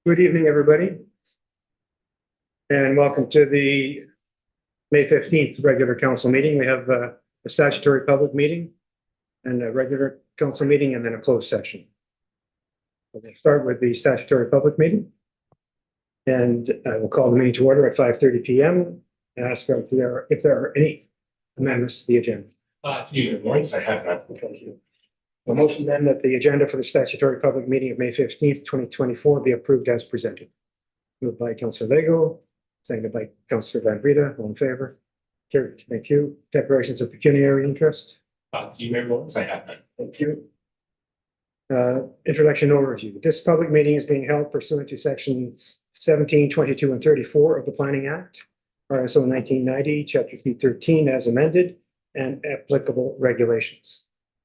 Good evening, everybody, and welcome to the May 15th regular council meeting. We have a statutory public meeting and a regular council meeting and then a closed session. We'll start with the statutory public meeting. And I will call the meeting to order at 5:30 p.m. and ask if there are any amendments to the agenda. Lawrence, I have that. Thank you. A motion then that the agenda for the statutory public meeting of May 15th, 2024 be approved as presented. Moved by Councillor Lego, seconded by Councillor Van Breda. All in favor? Carried. Thank you. Declarations of pecuniary interest. Lawrence, I have that. Thank you. Introduction overview. This public meeting is being held pursuant to sections 17, 22, and 34 of the Planning Act, RSO 1990, Chapter 13 as amended, and applicable regulations.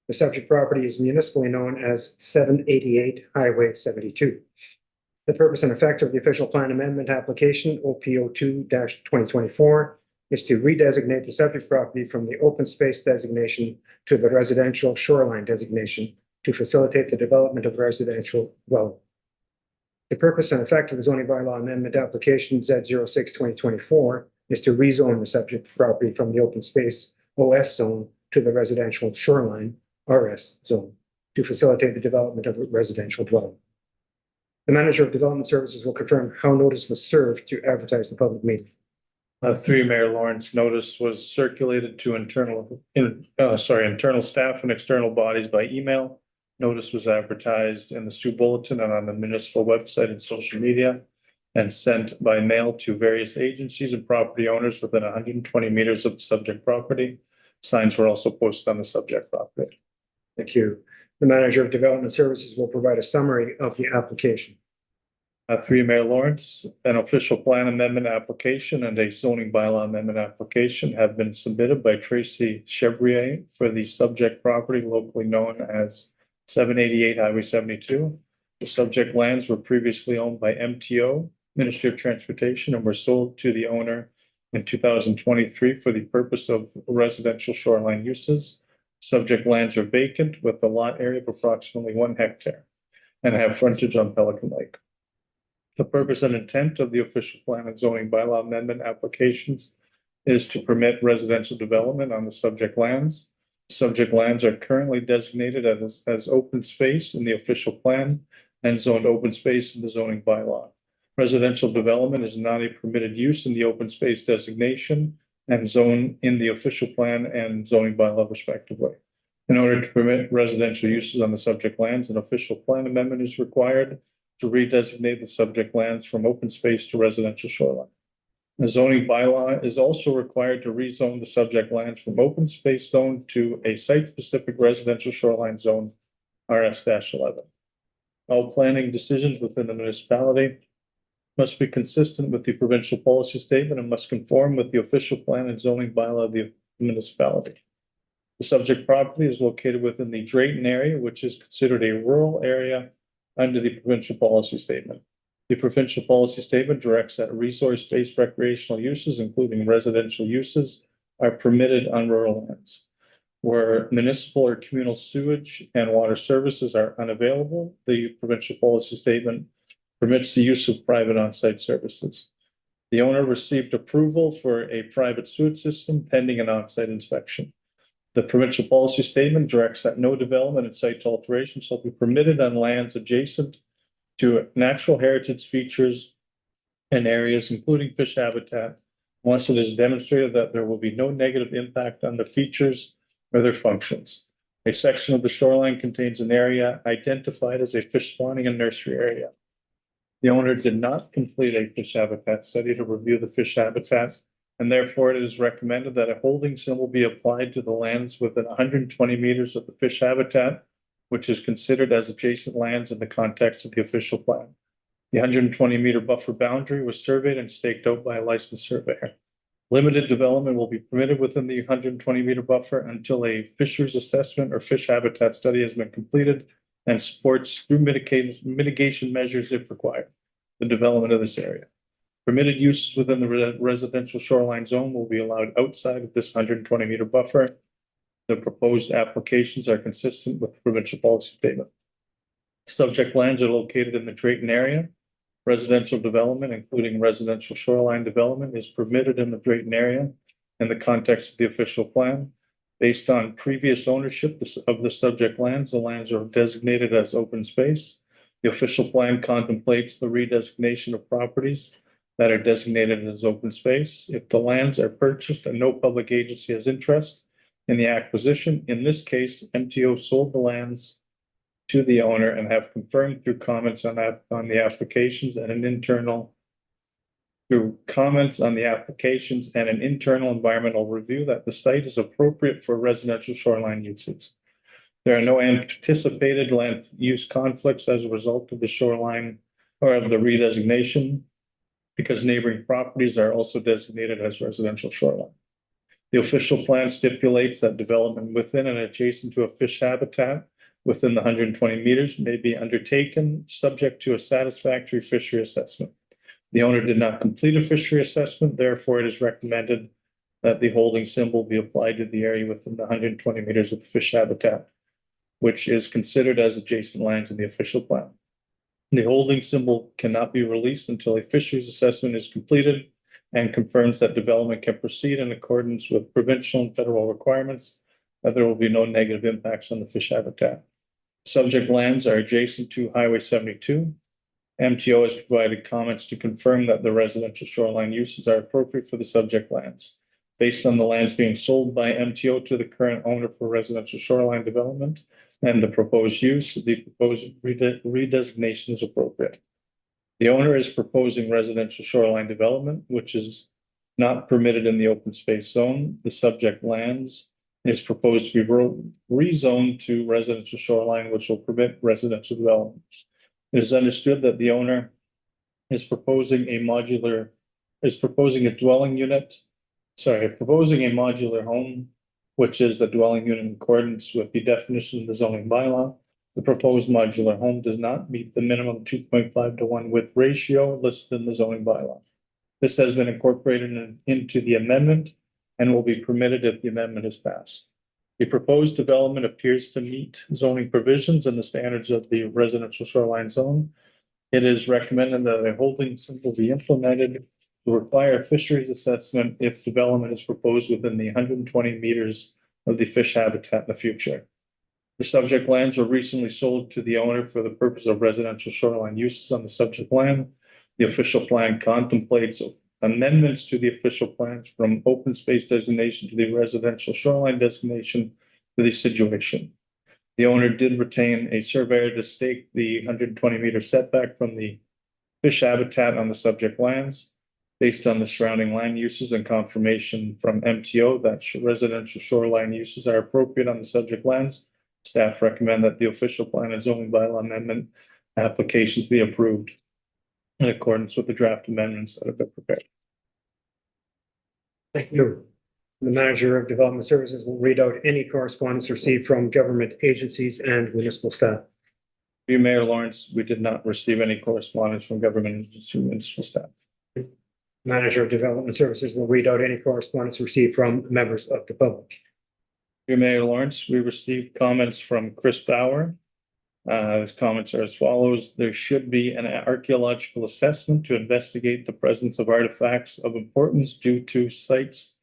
The subject property is municipally known as 788 Highway 72. The purpose and effect of the official plan amendment application OPO 2-2024 is to redesignate the subject property from the open space designation to the residential shoreline designation to facilitate the development of residential dwelling. The purpose and effect of the zoning bylaw amendment application Z06-2024 is to rezone the subject property from the open space OS zone to the residential shoreline RS zone to facilitate the development of a residential dwelling. The manager of development services will confirm how notice was served to advertise the public meeting. Through Mayor Lawrence, notice was circulated to internal staff and external bodies by email. Notice was advertised in the Sioux Bulletin and on the municipal website and social media, and sent by mail to various agencies and property owners within 120 meters of the subject property. Signs were also posted on the subject property. Thank you. The manager of development services will provide a summary of the application. Through Mayor Lawrence, an official plan amendment application and a zoning bylaw amendment application have been submitted by Tracy Chevrier for the subject property locally known as 788 Highway 72. The subject lands were previously owned by MTO, Ministry of Transportation, and were sold to the owner in 2023 for the purpose of residential shoreline uses. Subject lands are vacant with a lot area of approximately 1 hectare and have frontage on Pelican Lake. The purpose and intent of the official plan and zoning bylaw amendment applications is to permit residential development on the subject lands. Subject lands are currently designated as open space in the official plan and zoned open space in the zoning bylaw. Residential development is not a permitted use in the open space designation and zone in the official plan and zoning bylaw respectively. In order to permit residential uses on the subject lands, an official plan amendment is required to redesignate the subject lands from open space to residential shoreline. The zoning bylaw is also required to rezone the subject lands from open space zone to a site-specific residential shoreline zone, RS-11. All planning decisions within the municipality must be consistent with the provincial policy statement and must conform with the official plan and zoning bylaw of the municipality. The subject property is located within the Drayton area, which is considered a rural area under the provincial policy statement. The provincial policy statement directs that resource-based recreational uses, including residential uses, are permitted on rural lands. Where municipal or communal sewage and water services are unavailable, the provincial policy statement permits the use of private on-site services. The owner received approval for a private sewage system pending an on-site inspection. The provincial policy statement directs that no development and site alteration shall be permitted on lands adjacent to natural heritage features and areas, including fish habitat, unless it is demonstrated that there will be no negative impact on the features or their functions. A section of the shoreline contains an area identified as a fish spawning and nursery area. The owner did not complete a fish habitat study to review the fish habitat, and therefore it is recommended that a holding symbol be applied to the lands within 120 meters of the fish habitat, which is considered as adjacent lands in the context of the official plan. The 120-meter buffer boundary was surveyed and staked out by a licensed surveyor. Limited development will be permitted within the 120-meter buffer until a fisheries assessment or fish habitat study has been completed and supports through mitigation measures if required, the development of this area. Permitted uses within the residential shoreline zone will be allowed outside of this 120-meter buffer. The proposed applications are consistent with the provincial policy statement. Subject lands are located in the Drayton area. Residential development, including residential shoreline development, is permitted in the Drayton area in the context of the official plan. Based on previous ownership of the subject lands, the lands are designated as open space. The official plan contemplates the redesignation of properties that are designated as open space. If the lands are purchased and no public agency has interest in the acquisition, in this case, MTO sold the lands to the owner and have confirmed through comments on the applications and an internal environmental review that the site is appropriate for residential shoreline uses. There are no anticipated land use conflicts as a result of the shoreline or of the redesignation, because neighboring properties are also designated as residential shoreline. The official plan stipulates that development within and adjacent to a fish habitat within the 120 meters may be undertaken subject to a satisfactory fishery assessment. The owner did not complete a fishery assessment, therefore it is recommended that the holding symbol be applied to the area within the 120 meters of the fish habitat, which is considered as adjacent lands in the official plan. The holding symbol cannot be released until a fisheries assessment is completed and confirms that development can proceed in accordance with provincial and federal requirements, that there will be no negative impacts on the fish habitat. Subject lands are adjacent to Highway 72. MTO has provided comments to confirm that the residential shoreline uses are appropriate for the subject lands. Based on the lands being sold by MTO to the current owner for residential shoreline development and the proposed use, the proposed redesignation is appropriate. The owner is proposing residential shoreline development, which is not permitted in the open space zone. The subject lands is proposed to be rezoned to residential shoreline, which will permit residential development. It is understood that the owner is proposing a modular home, which is a dwelling unit in accordance with the definition of the zoning bylaw. The proposed modular home does not meet the minimum 2.5 to 1 width ratio listed in the zoning bylaw. This has been incorporated into the amendment and will be permitted if the amendment is passed. The proposed development appears to meet zoning provisions and the standards of the residential shoreline zone. It is recommended that a holding symbol be implemented to require a fisheries assessment if development is proposed within the 120 meters of the fish habitat in the future. The subject lands were recently sold to the owner for the purpose of residential shoreline uses on the subject land. The official plan contemplates amendments to the official plans from open space designation to the residential shoreline designation for the situation. The owner did retain a surveyor to stake the 120 meter setback from the fish habitat on the subject lands. Based on the surrounding land uses and confirmation from MTO that residential shoreline uses are appropriate on the subject lands, staff recommend that the official plan and zoning bylaw amendment applications be approved in accordance with the draft amendments that have been prepared. Thank you. The Manager of Development Services will read out any correspondence received from government agencies and municipal staff. Through Mayor Lawrence, we did not receive any correspondence from government agencies or municipal staff. Manager of Development Services will read out any correspondence received from members of the public. Through Mayor Lawrence, we received comments from Chris Bauer. His comments are as follows. There should be an archaeological assessment to investigate the presence of artifacts of importance due to site's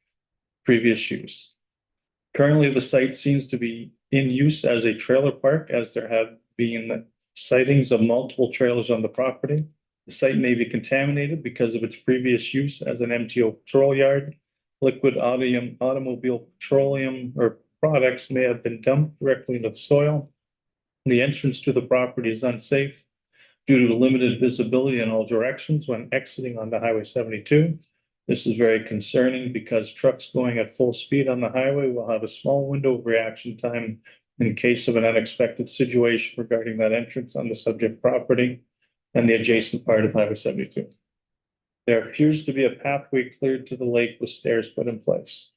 previous use. Currently, the site seems to be in use as a trailer park, as there have been sightings of multiple trailers on the property. The site may be contaminated because of its previous use as an MTO patrol yard. Liquid automobile petroleum or products may have been dumped directly into the soil. The entrance to the property is unsafe due to limited visibility in all directions when exiting onto Highway 72. This is very concerning because trucks going at full speed on the highway will have a small window of reaction time in case of an unexpected situation regarding that entrance on the subject property and the adjacent part of Highway 72. There appears to be a pathway cleared to the lake with stairs put in place.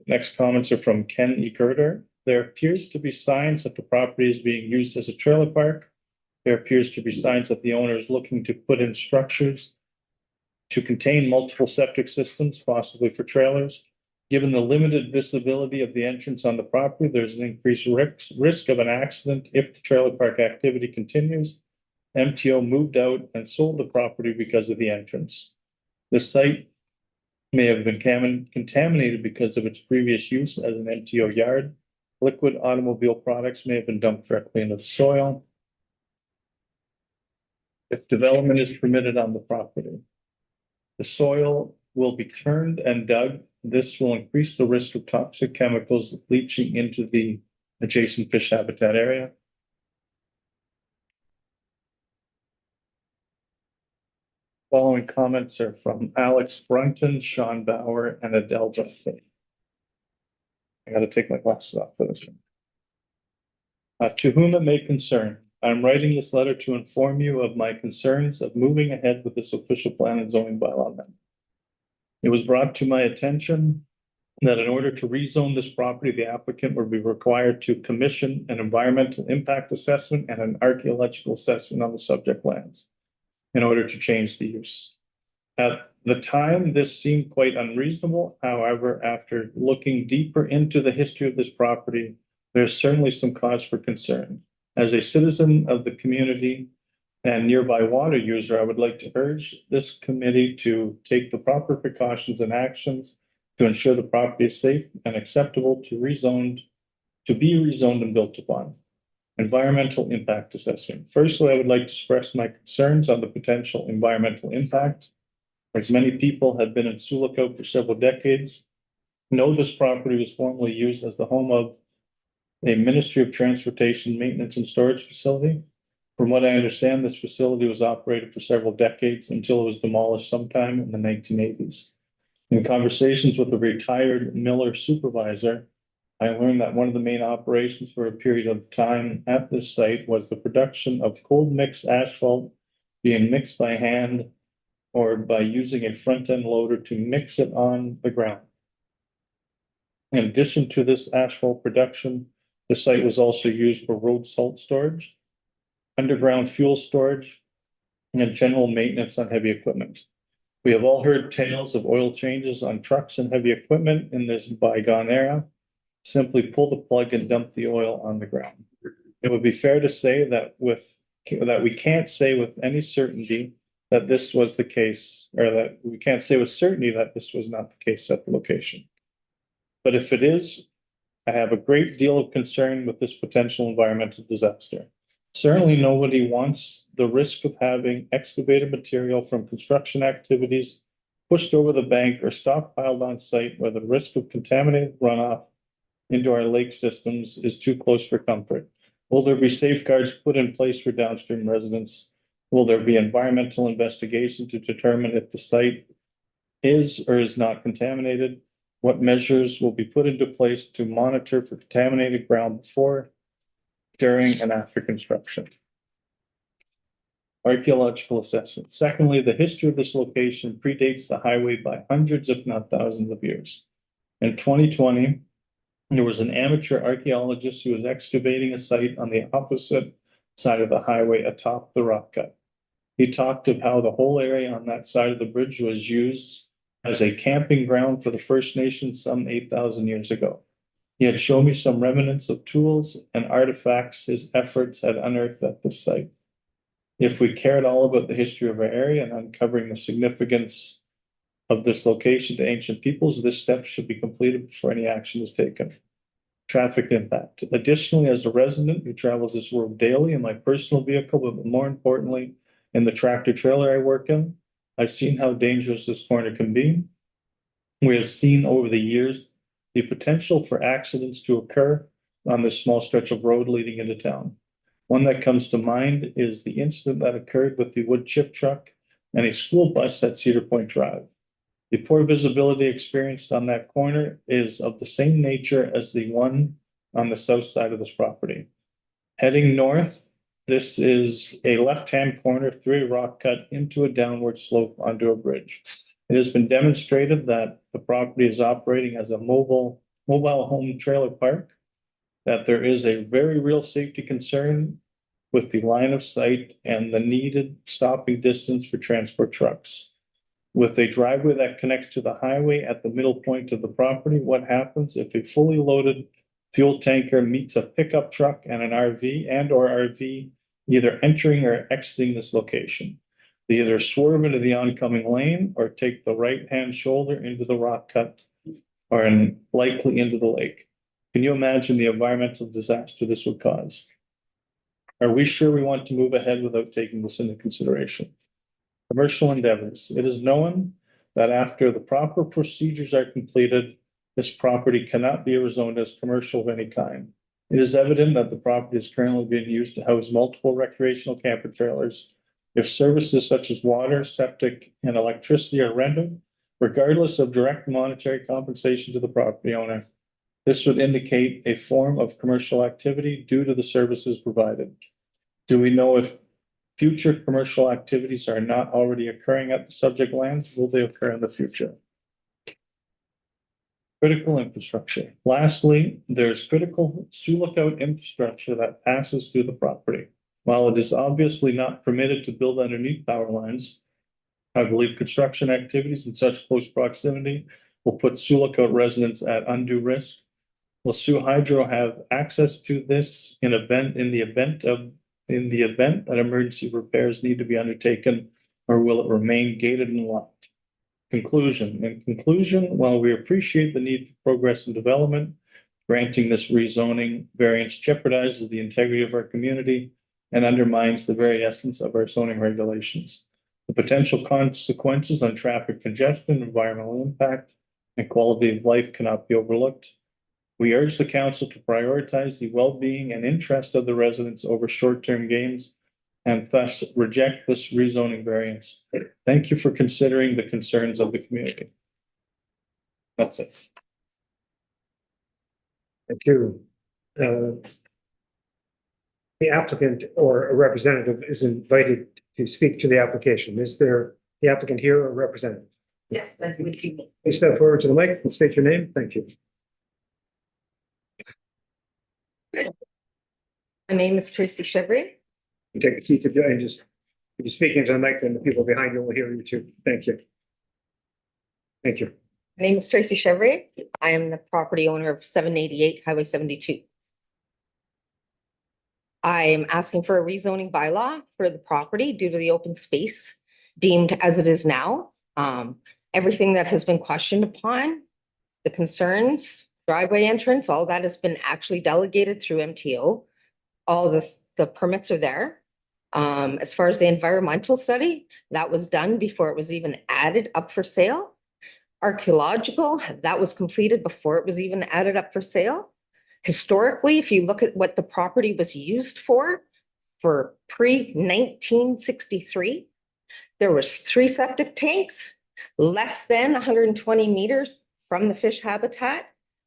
Next comments are from Ken E. Gerder. There appears to be signs that the property is being used as a trailer park. There appears to be signs that the owner is looking to put in structures to contain multiple septic systems, possibly for trailers. Given the limited visibility of the entrance on the property, there's an increased risk of an accident if the trailer park activity continues. MTO moved out and sold the property because of the entrance. The site may have been contaminated because of its previous use as an MTO yard. Liquid automobile products may have been dumped directly into the soil. If development is permitted on the property, the soil will be turned and dug. This will increase the risk of toxic chemicals leaching into the adjacent fish habitat area. Following comments are from Alex Brunton, Sean Bauer, and Adele Buffet. I gotta take my glasses off for this one. To whom it may concern, I'm writing this letter to inform you of my concerns of moving ahead with this official plan and zoning bylaw amendment. It was brought to my attention that in order to rezone this property, the applicant would be required to commission an environmental impact assessment and an archaeological assessment on the subject lands in order to change the use. At the time, this seemed quite unreasonable. However, after looking deeper into the history of this property, there's certainly some cause for concern. As a citizen of the community and nearby water user, I would like to urge this committee to take the proper precautions and actions to ensure the property is safe and acceptable to be rezoned and built upon. Environmental impact assessment. Firstly, I would like to express my concerns on the potential environmental impact. As many people have been in Sioux for several decades, know this property was formerly used as the home of a Ministry of Transportation Maintenance and Storage facility. From what I understand, this facility was operated for several decades until it was demolished sometime in the 1980s. In conversations with a retired Miller supervisor, I learned that one of the main operations for a period of time at this site was the production of cold mix asphalt being mixed by hand or by using a front-end loader to mix it on the ground. In addition to this asphalt production, the site was also used for road salt storage, underground fuel storage, and general maintenance on heavy equipment. We have all heard tales of oil changes on trucks and heavy equipment in this bygone era. Simply pull the plug and dump the oil on the ground. It would be fair to say that we can't say with any certainty that this was the case, or that we can't say with certainty that this was not the case at the location. But if it is, I have a great deal of concern with this potential environmental disaster. Certainly nobody wants the risk of having excavated material from construction activities pushed over the bank or stockpiled on site where the risk of contaminated runoff into our lake systems is too close for comfort. Will there be safeguards put in place for downstream residents? Will there be environmental investigation to determine if the site is or is not contaminated? What measures will be put into place to monitor for contaminated ground before, during, and after construction? Archaeological assessment. Secondly, the history of this location predates the highway by hundreds, if not thousands of years. In 2020, there was an amateur archaeologist who was excavating a site on the opposite side of the highway atop the rock cut. He talked of how the whole area on that side of the bridge was used as a camping ground for the First Nations some 8,000 years ago. He had shown me some remnants of tools and artifacts his efforts had unearthed at this site. If we care at all about the history of our area and uncovering the significance of this location to ancient peoples, this step should be completed before any action is taken. Traffic impact. Additionally, as a resident who travels this road daily in my personal vehicle, but more importantly, in the tractor trailer I work in, I've seen how dangerous this corner can be. We have seen over the years the potential for accidents to occur on this small stretch of road leading into town. One that comes to mind is the incident that occurred with the wood chip truck and a school bus at Cedar Point Drive. The poor visibility experienced on that corner is of the same nature as the one on the south side of this property. Heading north, this is a left-hand corner through a rock cut into a downward slope onto a bridge. It has been demonstrated that the property is operating as a mobile home trailer park, that there is a very real safety concern with the line of sight and the needed stopping distance for transport trucks. With a driveway that connects to the highway at the middle point of the property, what happens if a fully loaded fuel tanker meets a pickup truck and an RV and/or RV either entering or exiting this location. They either swerve into the oncoming lane or take the right-hand shoulder into the rock cut or likely into the lake. Can you imagine the environmental disaster this would cause? Are we sure we want to move ahead without taking this into consideration? Commercial endeavors. It is known that after the proper procedures are completed, this property cannot be rezoned as commercial of any kind. It is evident that the property is currently being used to house multiple recreational camper trailers. If services such as water, septic, and electricity are rendered, regardless of direct monetary compensation to the property owner, this would indicate a form of commercial activity due to the services provided. Do we know if future commercial activities are not already occurring at the subject lands? Will they occur in the future? Critical infrastructure. Lastly, there's critical Sioux Lookout infrastructure that passes through the property. While it is obviously not permitted to build underneath power lines, I believe construction activities in such close proximity will put Sioux Lookout residents at undue risk. Will Sioux Hydro have access to this in the event that emergency repairs need to be undertaken, or will it remain gated and locked? Conclusion. In conclusion, while we appreciate the need for progress and development, granting this rezoning variance jeopardizes the integrity of our community and undermines the very essence of our zoning regulations. The potential consequences on traffic congestion, environmental impact, and quality of life cannot be overlooked. We urge the council to prioritize the well-being and interest of the residents over short-term gains and thus reject this rezoning variance. Thank you for considering the concerns of the community. That's it. Thank you. The applicant or a representative is invited to speak to the application. Is there the applicant here or representative? Yes, that would be me. Please step forward to the mic and state your name. Thank you. My name is Tracy Chevry. You take a seat and just, if you're speaking to the mic, then the people behind you will hear you too. Thank you. Thank you. My name is Tracy Chevry. I am the property owner of 788 Highway 72. I am asking for a rezoning bylaw for the property due to the open space deemed as it is now. Everything that has been questioned upon, the concerns, driveway entrance, all that has been actually delegated through MTO. All the permits are there. As far as the environmental study, that was done before it was even added up for sale. Archaeological, that was completed before it was even added up for sale. Historically, if you look at what the property was used for pre-1963, there was 3 septic tanks, less than 120 meters from the fish habitat.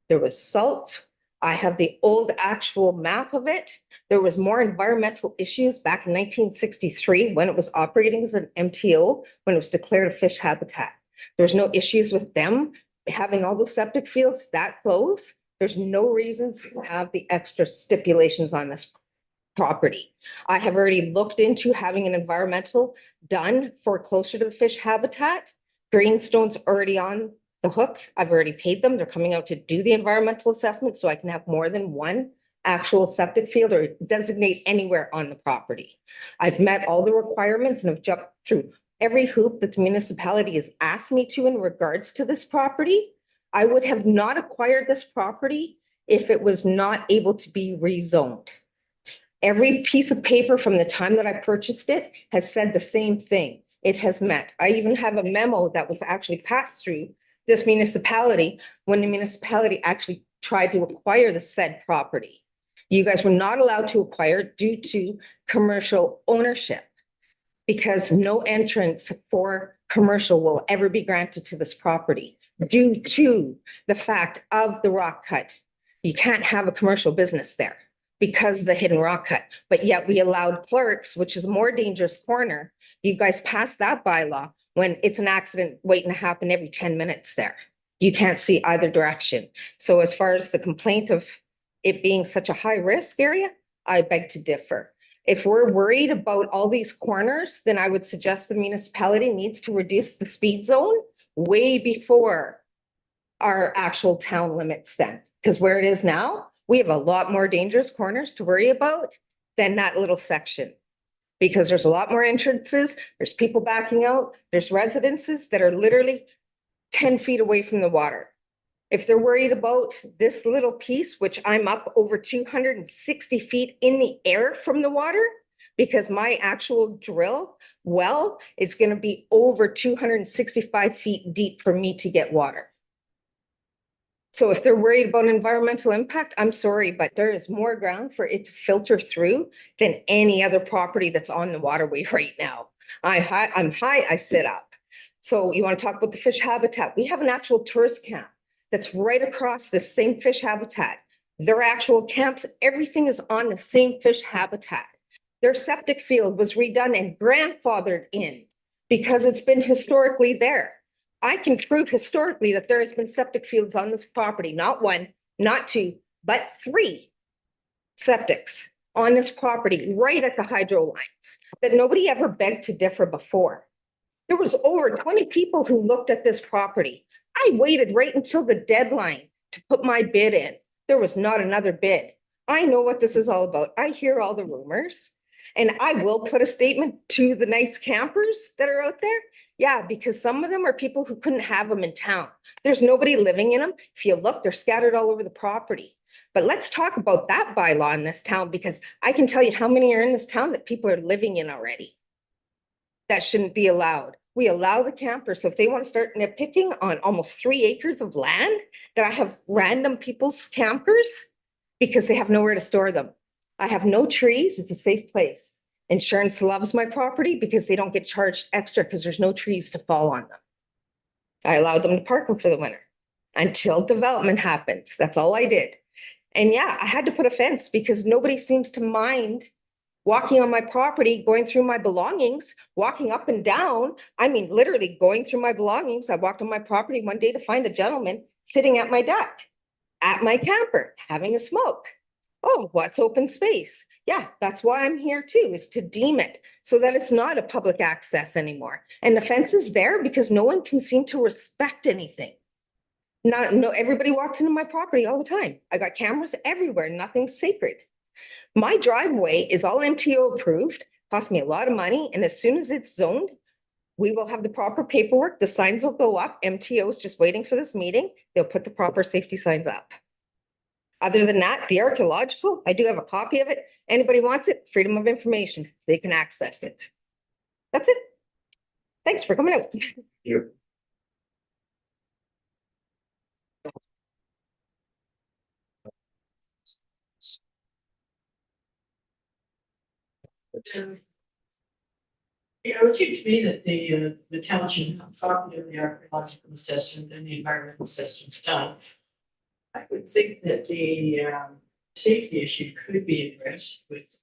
There was salt. I have the old actual map of it. There was more environmental issues back in 1963 when it was operating as an MTO, when it was declared a fish habitat. There's no issues with them having all those septic fields that close. There's no reasons to have the extra stipulations on this property. I have already looked into having an environmental done for closer to the fish habitat. Greenstone's already on the hook. I've already paid them. They're coming out to do the environmental assessment so I can have more than one actual septic field or designate anywhere on the property. I've met all the requirements and have jumped through every hoop that the municipality has asked me to in regards to this property. I would have not acquired this property if it was not able to be rezoned. Every piece of paper from the time that I purchased it has said the same thing. It has met. I even have a memo that was actually passed through this municipality when the municipality actually tried to acquire the said property. You guys were not allowed to acquire due to commercial ownership because no entrance for commercial will ever be granted to this property due to the fact of the rock cut. You can't have a commercial business there because of the hidden rock cut, but yet we allowed Clerks, which is a more dangerous corner. You guys passed that bylaw when it's an accident waiting to happen every 10 minutes there. You can't see either direction. So as far as the complaint of it being such a high risk area, I beg to differ. If we're worried about all these corners, then I would suggest the municipality needs to reduce the speed zone way before our actual town limits then. Because where it is now, we have a lot more dangerous corners to worry about than that little section. because there's a lot more entrances, there's people backing out, there's residences that are literally 10 feet away from the water. If they're worried about this little piece, which I'm up over 260 feet in the air from the water, because my actual drill well is going to be over 265 feet deep for me to get water. So if they're worried about environmental impact, I'm sorry, but there is more ground for it to filter through than any other property that's on the waterway right now. I'm high, I sit up. So you want to talk about the fish habitat? We have an actual tourist camp that's right across the same fish habitat. Their actual camps, everything is on the same fish habitat. Their septic field was redone and grandfathered in because it's been historically there. I can prove historically that there has been septic fields on this property, not one, not two, but 3 septics on this property right at the hydro lines that nobody ever begged to differ before. There was over 20 people who looked at this property. I waited right until the deadline to put my bid in. There was not another bid. I know what this is all about. I hear all the rumors, and I will put a statement to the nice campers that are out there. Yeah, because some of them are people who couldn't have them in town. There's nobody living in them. If you look, they're scattered all over the property. But let's talk about that bylaw in this town, because I can tell you how many are in this town that people are living in already. That shouldn't be allowed. We allow the campers. So if they want to start nitpicking on almost 3 acres of land, that I have random people's campers because they have nowhere to store them. I have no trees. It's a safe place. Insurance loves my property because they don't get charged extra because there's no trees to fall on them. I allowed them to park them for the winter until development happens. That's all I did. And yeah, I had to put a fence because nobody seems to mind walking on my property, going through my belongings, walking up and down. I mean, literally going through my belongings. I walked on my property one day to find a gentleman sitting at my deck, at my camper, having a smoke. Oh, what's open space? Yeah, that's why I'm here too, is to deem it so that it's not a public access anymore. And the fence is there because no one can seem to respect anything. No, everybody walks into my property all the time. I got cameras everywhere, nothing's sacred. My driveway is all MTO approved, cost me a lot of money. And as soon as it's zoned, we will have the proper paperwork. The signs will go up. MTO is just waiting for this meeting. They'll put the proper safety signs up. Other than that, the archaeological, I do have a copy of it. Anybody wants it, freedom of information, they can access it. That's it. Thanks for coming out. You. Yeah, it would seem to me that the town should have copied of the archaeological assessment and the environmental assessments done. I would think that the safety issue could be addressed with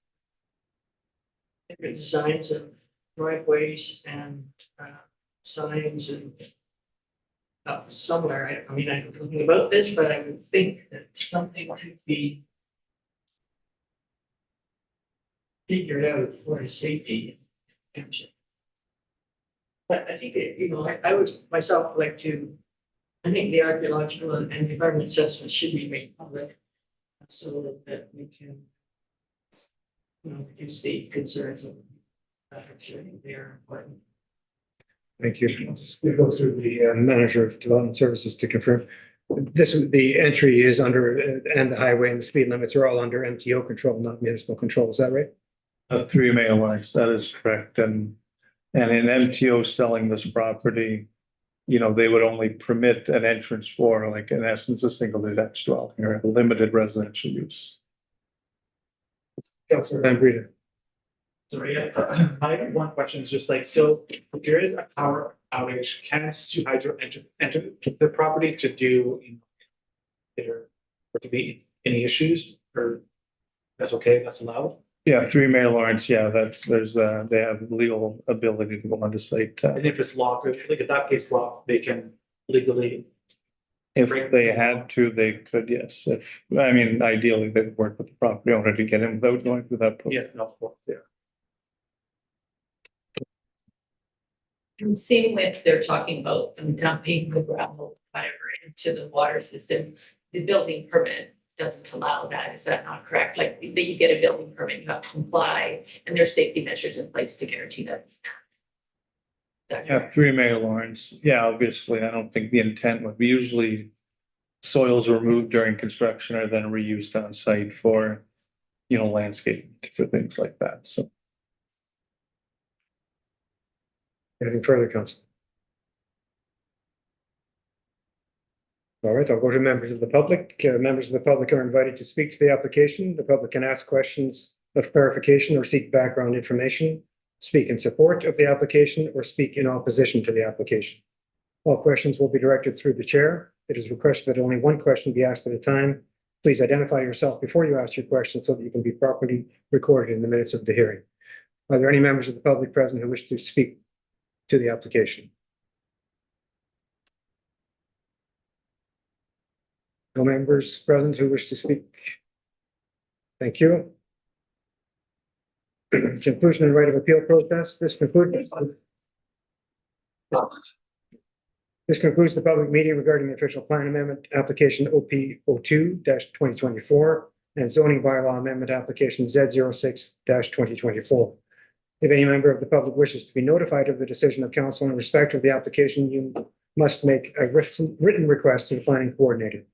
different designs of driveways and signs and somewhere, I mean, I don't know anything about this, but I would think that something could be figured out for a safety. But I think, I would myself like to, I think the archaeological and environment assessment should be made public so that we can, reduce the concerns of they are important. Thank you. We go through the manager of development services to confirm. The entry is under, and the highway and the speed limits are all under MTO control, not municipal control. Is that right? 3 mail lines, that is correct. And in MTO selling this property, they would only permit an entrance for, like, in essence, a single detached dwelling or limited residential use. Councilor Van Breda. Sorry, I have one question, is just like, so if there is a power outage, can Sioux Hydro enter the property to do or to be any issues, or that's okay, that's allowed? Yeah, 3 mail lines, yeah, they have legal ability to go on the site. And if it's locked, like if that case locked, they can legally. If they had to, they could, yes. Ideally, they'd work with the property owner to get in without going through that. Yeah, no, yeah. And same with, they're talking about them dumping the gravel, whatever, into the water system. The building permit doesn't allow that. Is that not correct? Like that you get a building permit, you have to comply, and there's safety measures in place to guarantee that. Is that Yeah, correct? 3 Mayor Lawrence. Yeah, obviously, I don't think the intent would be usually soils removed during construction are then reused on site for, landscaping, for things like that. So Anything further, council? All right, I'll go to members of the public. Members of the public are invited to speak to the application. The public can ask questions of clarification or seek background information, speak in support of the application, or speak in opposition to the application. All questions will be directed through the chair. It is requested that only one question be asked at a time. Please identify yourself before you ask your question so that you can be properly recorded in the minutes of the hearing. Are there any members of the public present who wish to speak to the application? No members present who wish to speak? Thank you. Conclusion and right of appeal process. This concludes the public meeting regarding the official plan amendment application OP 02-2024 and zoning bylaw amendment application Z06-2024. If any member of the public wishes to be notified of the decision of council in respect of the application, you must make a written request to the planning coordinator.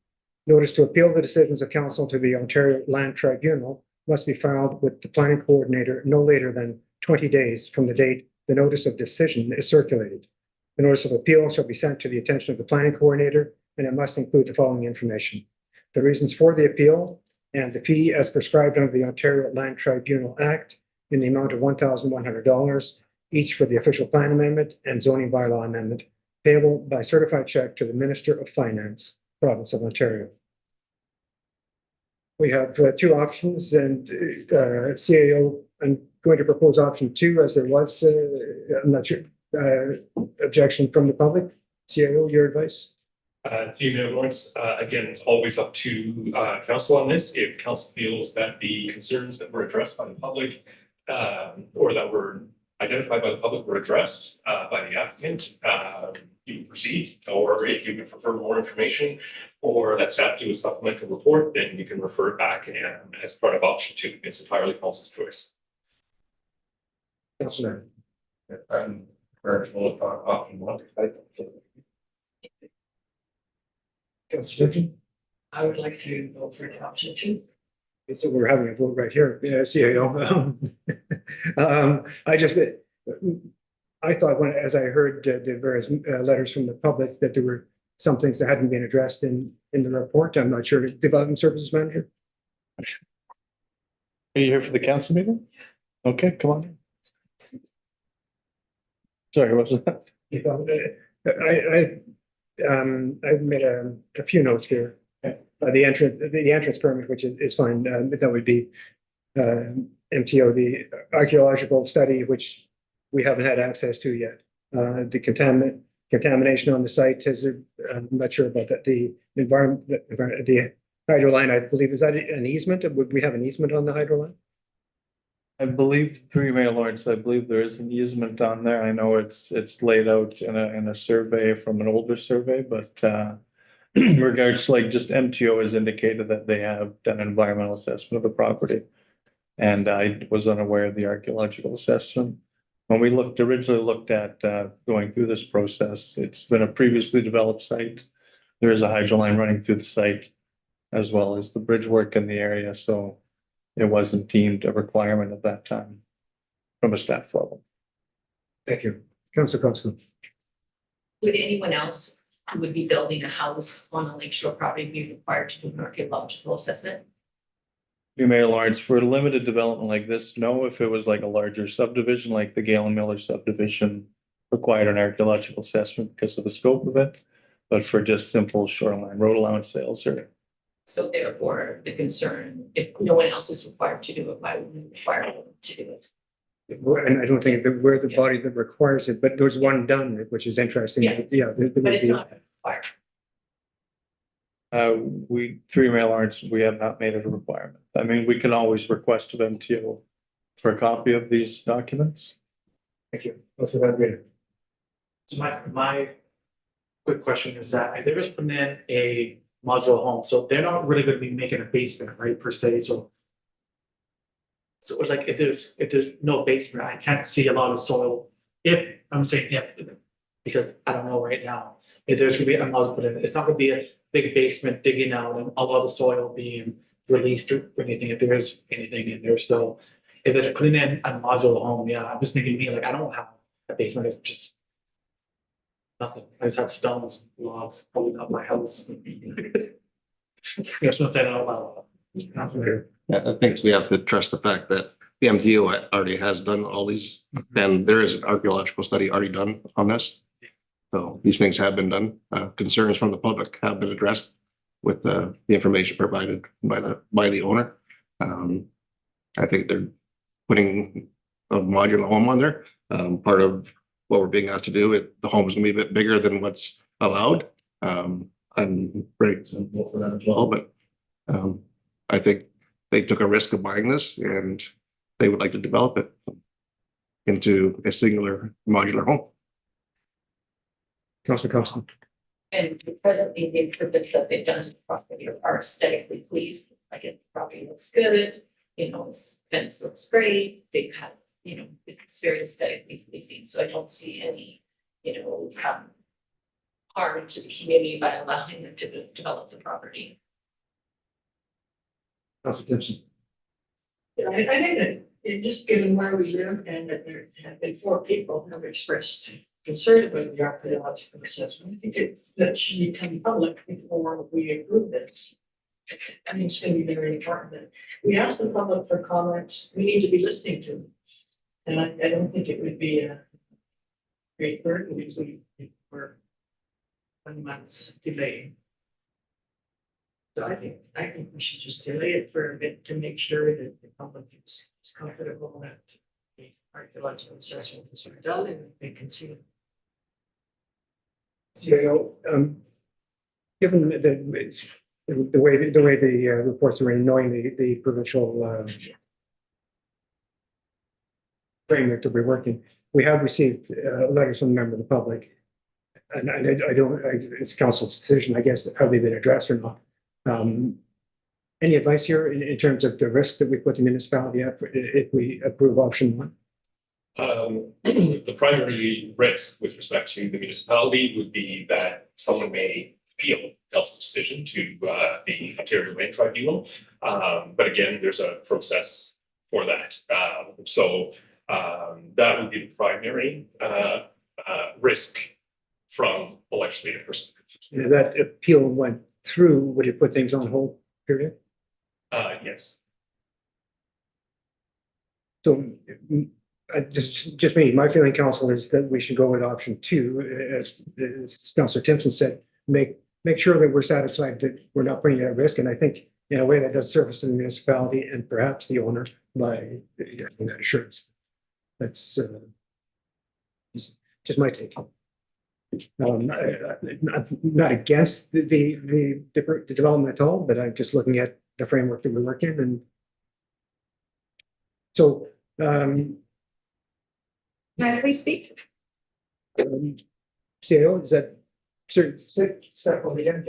Notice to appeal the decisions of council to the Ontario Land Tribunal must be filed with the planning coordinator no later than 20 days from the date the notice of decision is circulated. The notice of appeal shall be sent to the attention of the planning coordinator, and it must include the following information: the reasons for the appeal and the fee as prescribed under the Ontario Land Tribunal Act in the amount of $1,100, each for the official plan amendment and zoning bylaw amendment, payable by certified check to the Minister of Finance, Province of Ontario. We have two options, and CAO, I'm going to propose option 2 as there was, I'm not sure, objection from the public. CAO, your advice? Mayor Lawrence, again, it's always up to council on this. If council feels that the concerns that were addressed by the public or that were identified by the public were addressed by the applicant, you proceed. Or if you would prefer more information or that staff do a supplemental report, then you can refer it back and as part of option 2. It's entirely council's choice. Councilor. I'm comfortable with option 1. Councilor. I would like to go for the option 2. So we're having a vote right here. Yeah, CAO. I thought as I heard the various letters from the public that there were some things that hadn't been addressed in the report. I'm not sure. Development Services Manager. are you here for the council meeting? Okay, come on. Sorry, what was that? I've made a few notes here. The entrance permit, which is fine, but that would be MTO, the archaeological study, which we haven't had access to yet. The contamination on the site is, I'm not sure about that. The environment, the hydro line, I believe, is that an easement? Would we have an easement on the hydro line? I believe, through Mayor Lawrence, I believe there is an easement on there. I know it's laid out in a survey from an older survey, but in regards to like just MTO has indicated that they have done an environmental assessment of the property. And I was unaware of the archaeological assessment. When we originally looked at going through this process, it's been a previously developed site. There is a hydro line running through the site as well as the bridge work in the area. So it wasn't deemed a requirement at that time from a staff level. Thank you. Councilor Constant. Would anyone else who would be building a house on a lakeshore property be required to do an archaeological assessment? Mayor Lawrence, for a limited development like this, no. If it was like a larger subdivision, like the Galen Miller subdivision, required an archaeological assessment because of the scope of it. But for just simple shoreline road allowance sales or. So therefore, the concern, if no one else is required to do it, why would we require them to do it? And I don't think that we're the body that requires it, but there's one done, which is interesting. Yeah. There But would it's be- not required. Through Mayor Lawrence, we have not made it a requirement. I mean, we can always request of MTO for a copy of these documents. Thank you. Councilor Van Green. So my quick question is that there has been a modular home, so they're not really gonna be making a basement, right, per se, so. So like, if there's no basement, I can't see a lot of soil, if, I'm saying if, because I don't know right now. If there's gonna be a modular, put in, it's not gonna be a big basement digging out and a lot of soil being released or anything, if there is anything in there, so. If there's putting in a modular home, yeah, I'm just thinking me, like, I don't have a basement, it's just. Nothing, I just have stones, logs holding up my house. Just want to say that out loud. I think we have to trust the fact that the MTO already has done all these, and there is an archaeological study already done on this. So these things have been done. Concerns from the public have been addressed with the information provided by the owner. I think they're putting a modular home on there. Part of what we're being asked to do, the home is gonna be a bit bigger than what's allowed. I'm ready to vote for that as well, but I think they took a risk of buying this and they would like to develop it into a singular modular home. Councillor Costa. And presently, the improvements that they've done to the property are aesthetically pleased. Like, if the property looks good, you know, its fence looks great, they've had, you know, it's very aesthetically pleasing, so I don't see any, you know, harm to the community by allowing them to develop the property. Councillor Timpson. Yeah, I think that just given where we live and that there have been 4 people who have expressed concern about the archaeological assessment, I think that should become public before we approve this. I think it's going to be very important that we ask the public for comments. We need to be listening to them. And I don't think it would be a great burden if we were 1 month's delay. So I think we should just delay it for a bit to make sure that the public is comfortable that the archaeological assessment is done and they can see it. So, given the way the reports are in, knowing the provincial framework that we're working, we have received letters from a member of the public. And I don't, it's council's decision, I guess, have they been addressed or not? Any advice here in terms of the risk that we put the municipality at if we approve option 1? The primary risk with respect to the municipality would be that someone may appeal council's decision to the Ontario Land Tribunal. But again, there's a process for that. So that would be the primary risk from a legislative perspective. If that appeal went through, would it put things on hold, period? Yes. So just me, my feeling, council, is that we should go with option 2, as Councillor Timpson said, make sure that we're satisfied that we're not putting it at risk. And I think in a way that does service to the municipality and perhaps the owner by getting that assurance. That's just my take. I'm not against the development at all, but I'm just looking at the framework that we work in. And so Can I please speak? CAO, is that certain step on the end?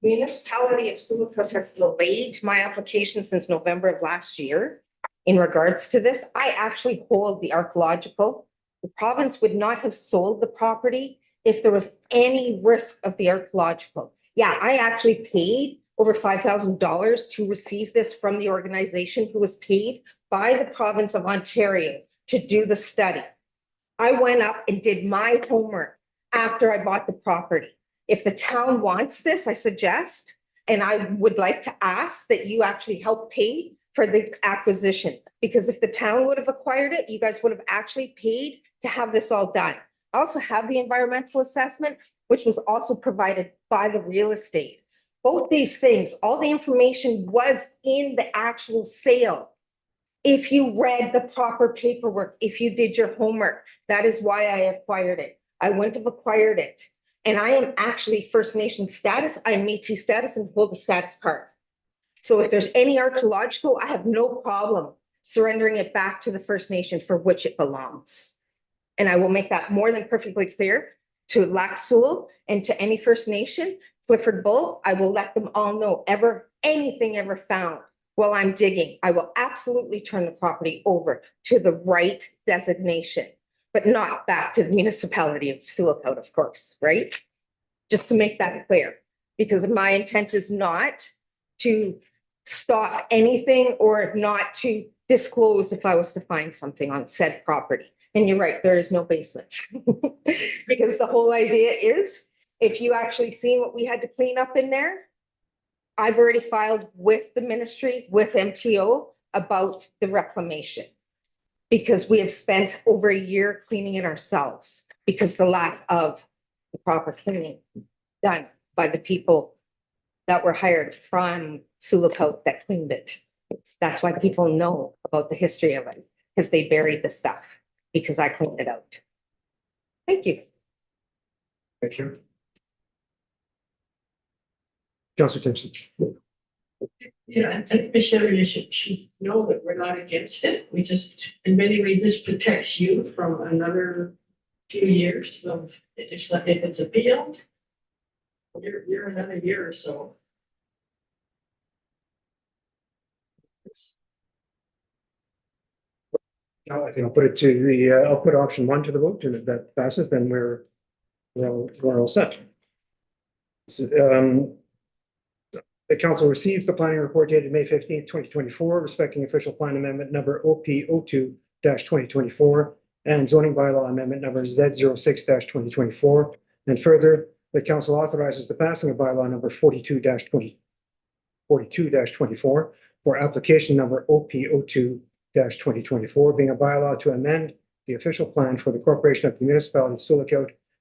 Municipality of Sioux has delayed my application since November of last year. In regards to this, I actually hold the archaeological. The province would not have sold the property if there was any risk of the archaeological. Yeah, I actually paid over $5,000 to receive this from the organization who was paid by the province of Ontario to do the study. I went up and did my homework after I bought the property. If the town wants this, I suggest, and I would like to ask that you actually help pay for the acquisition, because if the town would have acquired it, you guys would have actually paid to have this all done. I also have the environmental assessment, which was also provided by the real estate. Both these things, all the information was in the actual sale. If you read the proper paperwork, if you did your homework, that is why I acquired it. I wouldn't have acquired it. And I am actually First Nation status, I am Métis status and hold the status card. So if there's any archaeological, I have no problem surrendering it back to the First Nation for which it belongs. And I will make that more than perfectly clear to Lac Seul and to any First Nation, Clifford Bull, I will let them all know anything ever found while I'm digging, I will absolutely turn the property over to the right designation, but not back to the municipality of Sioux, of course, right? Just to make that clear, because my intent is not to stop anything or not to disclose if I was to find something on said property. And you're right, there is no basement. Because the whole idea is, if you actually seen what we had to clean up in there, I've already filed with the ministry, with MTO, about the reclamation. Because we have spent over a year cleaning it ourselves, because the lack of the proper cleaning done by the people that were hired from Sioux that cleaned it. That's why people know about the history of it, because they buried the stuff, because I cleaned it out. Thank you. Thank you. Councillor Timpson. Yeah, and Michelle, you should know that we're not against it. We just, in many ways, this protects you from another few years of, if it's appealed, you're another year or so. No, I think I'll put it to the, I'll put option 1 to the vote, and if that passes, then we're all set. So, the council received the planning report dated May 15th, 2024, respecting official plan amendment number OP02-2024 and zoning bylaw amendment number Z06-2024. And further, the council authorizes the passing of bylaw number 42-24 for application number OP02-2024, being a bylaw to amend the official plan for the corporation of the municipality of Sioux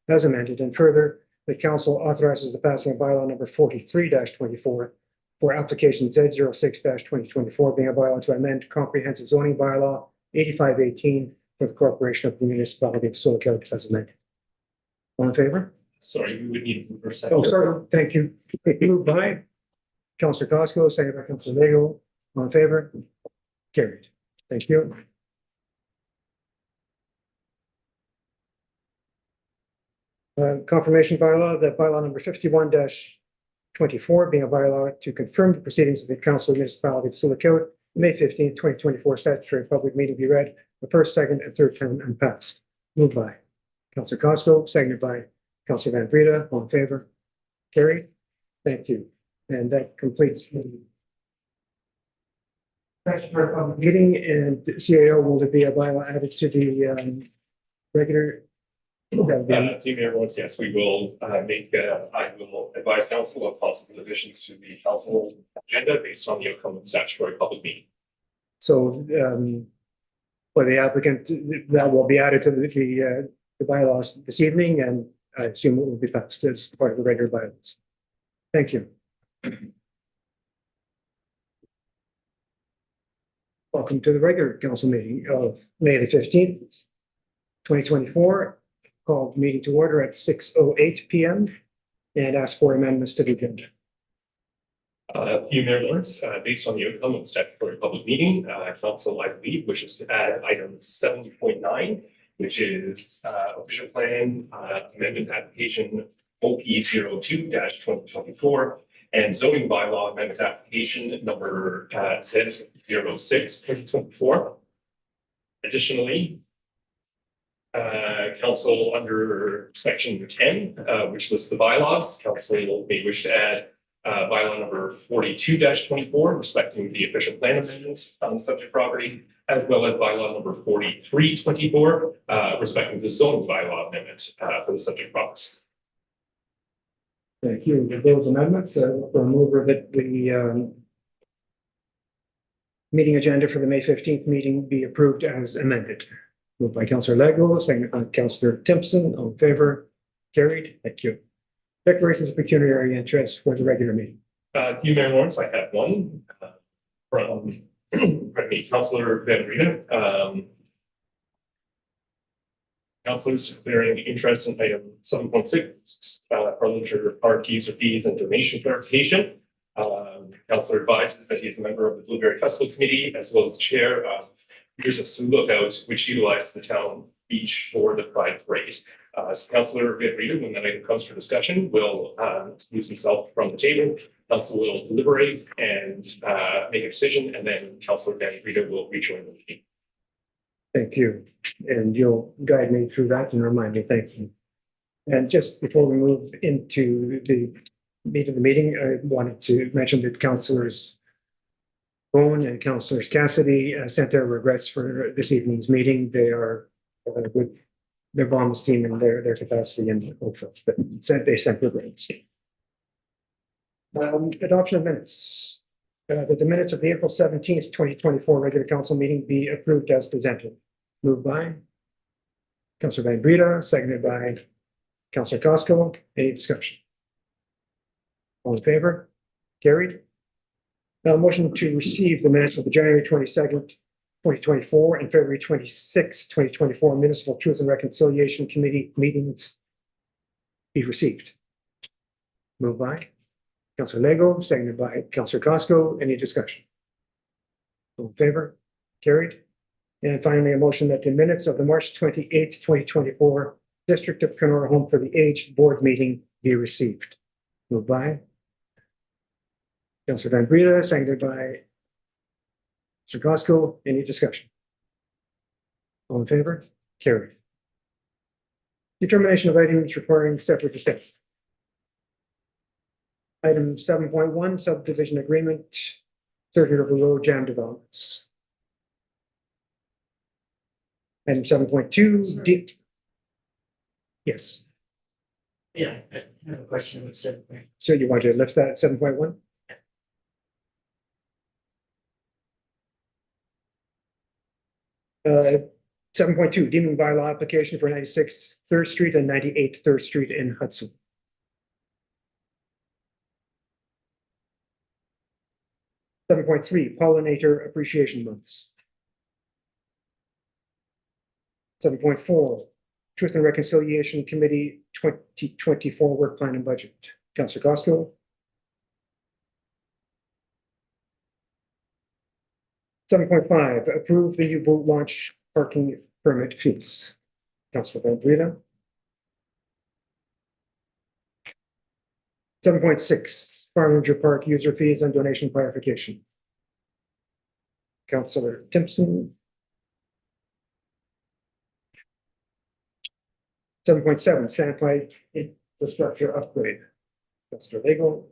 as amended. And further, the council authorizes the passing of bylaw number 43-24 for application Z06-2024, being a bylaw to amend comprehensive zoning bylaw 8518 for the corporation of the municipality of Sioux as amended. All in favor? Sorry, we would need to move for a second. Oh, sorry. Thank you. Moved by Councillor Costco, seconded by Councillor Lego. All in favor? Carried. Thank you. Confirmation bylaw, that bylaw number 51-24, being a bylaw to confirm the proceedings of the Council of Municipality of Sioux May 15th, 2024, statutory public meeting be read the first, second, and third term and passed. Moved by Councillor Costco, seconded by Councillor Van Breda. All in favor? Carried. Thank you. And that completes the statutory public meeting, and CAO will be a bylaw added to the regular. Team Mayor votes yes, we will I will advise council of possible additions to the council agenda based on the outcome of the statutory public meeting. So for the applicant, that will be added to the bylaws this evening, and I assume it will be passed as part of the regular bylaws. Thank you. Welcome to the regular council meeting of May the 15th, 2024. Called meeting to order at 6:08 p.m. and ask for amendments to the agenda. Few Mayor Lawrence, based on the outcome of the statutory public meeting, council, I believe, wishes to add item 7.9, which is official plan amendment application OP02-2024 and zoning bylaw amendment application number Z06-2024. Additionally, council under section 10, which lists the bylaws, council may wish to add bylaw number 42-24, respecting the official plan amendments on the subject property, as well as bylaw number 43-24, respecting the zoning bylaw amendment for the subject property. Thank you. With those amendments, we'll move over that the meeting agenda for the May 15th meeting be approved as amended. Moved by Councillor Lego, seconded by Councillor Timpson. All in favor? Carried. Thank you. Declarations of pecuniary interest for the regular meeting. Few Mayor Lawrence, I have one from pardon me, Councillor Van Breda. Councillors declaring interest in item 7.6, parliamentary parties or fees and donation clarification. Councillor advises that he is a member of the Blueberry Festival Committee as well as chair of Years of Sioux Lookout, which utilizes the town beach for the Pride Parade. So Councillor Van Reeden, when that item comes for discussion, will use himself from the table. Council will deliberate and make a decision, and then Councillor Van Reeden will rejoin the meeting. Thank you. And you'll guide me through that and remind me. Thank you. And just before we move into the meat of the meeting, I wanted to mention that Councillors Bone and Councillors Cassidy sent their regrets for this evening's meeting. They are with their bombs team and their capacity in Oakville, but they sent regrets. Adoption of minutes. That the minutes of the April 17th, 2024 regular council meeting be approved as presented. Moved by Councillor Van Breda, seconded by Councillor Costco. Any discussion? All in favor? Carried. Now, motion to receive the minutes of the January 22nd, 2024 and February 26th, 2024 Municipal Truth and Reconciliation Committee meetings be received. Moved by Councillor Lego, seconded by Councillor Costco. Any discussion? All in favor? Carried. And finally, a motion that the minutes of the March 28th, 2024 District of Kenora Home for the Aged Board meeting be received. Moved by Councillor Van Breda, seconded by Mr. Costco. Any discussion? All in favor? Carried. Determination of items requiring separate discussion. Item 7.1, subdivision agreement, Circular Road Jam developments. Item 7.2, yes. Yeah, I have a question with said. So you want to lift that 7.1? 7.2, deeming bylaw application for 96 3rd Street and 98 3rd Street in Hudson. 7.3, pollinator appreciation months. 7.4, Truth and Reconciliation Committee 2024 work plan and budget. Councillor Costco. 7.5, approve the U-boat launch parking permit fees. Councillor Van Breda. 7.6, Farminger Park user fees and donation clarification. Councillor Timpson. 7.7, Sandpipe infrastructure upgrade. Councillor Lego.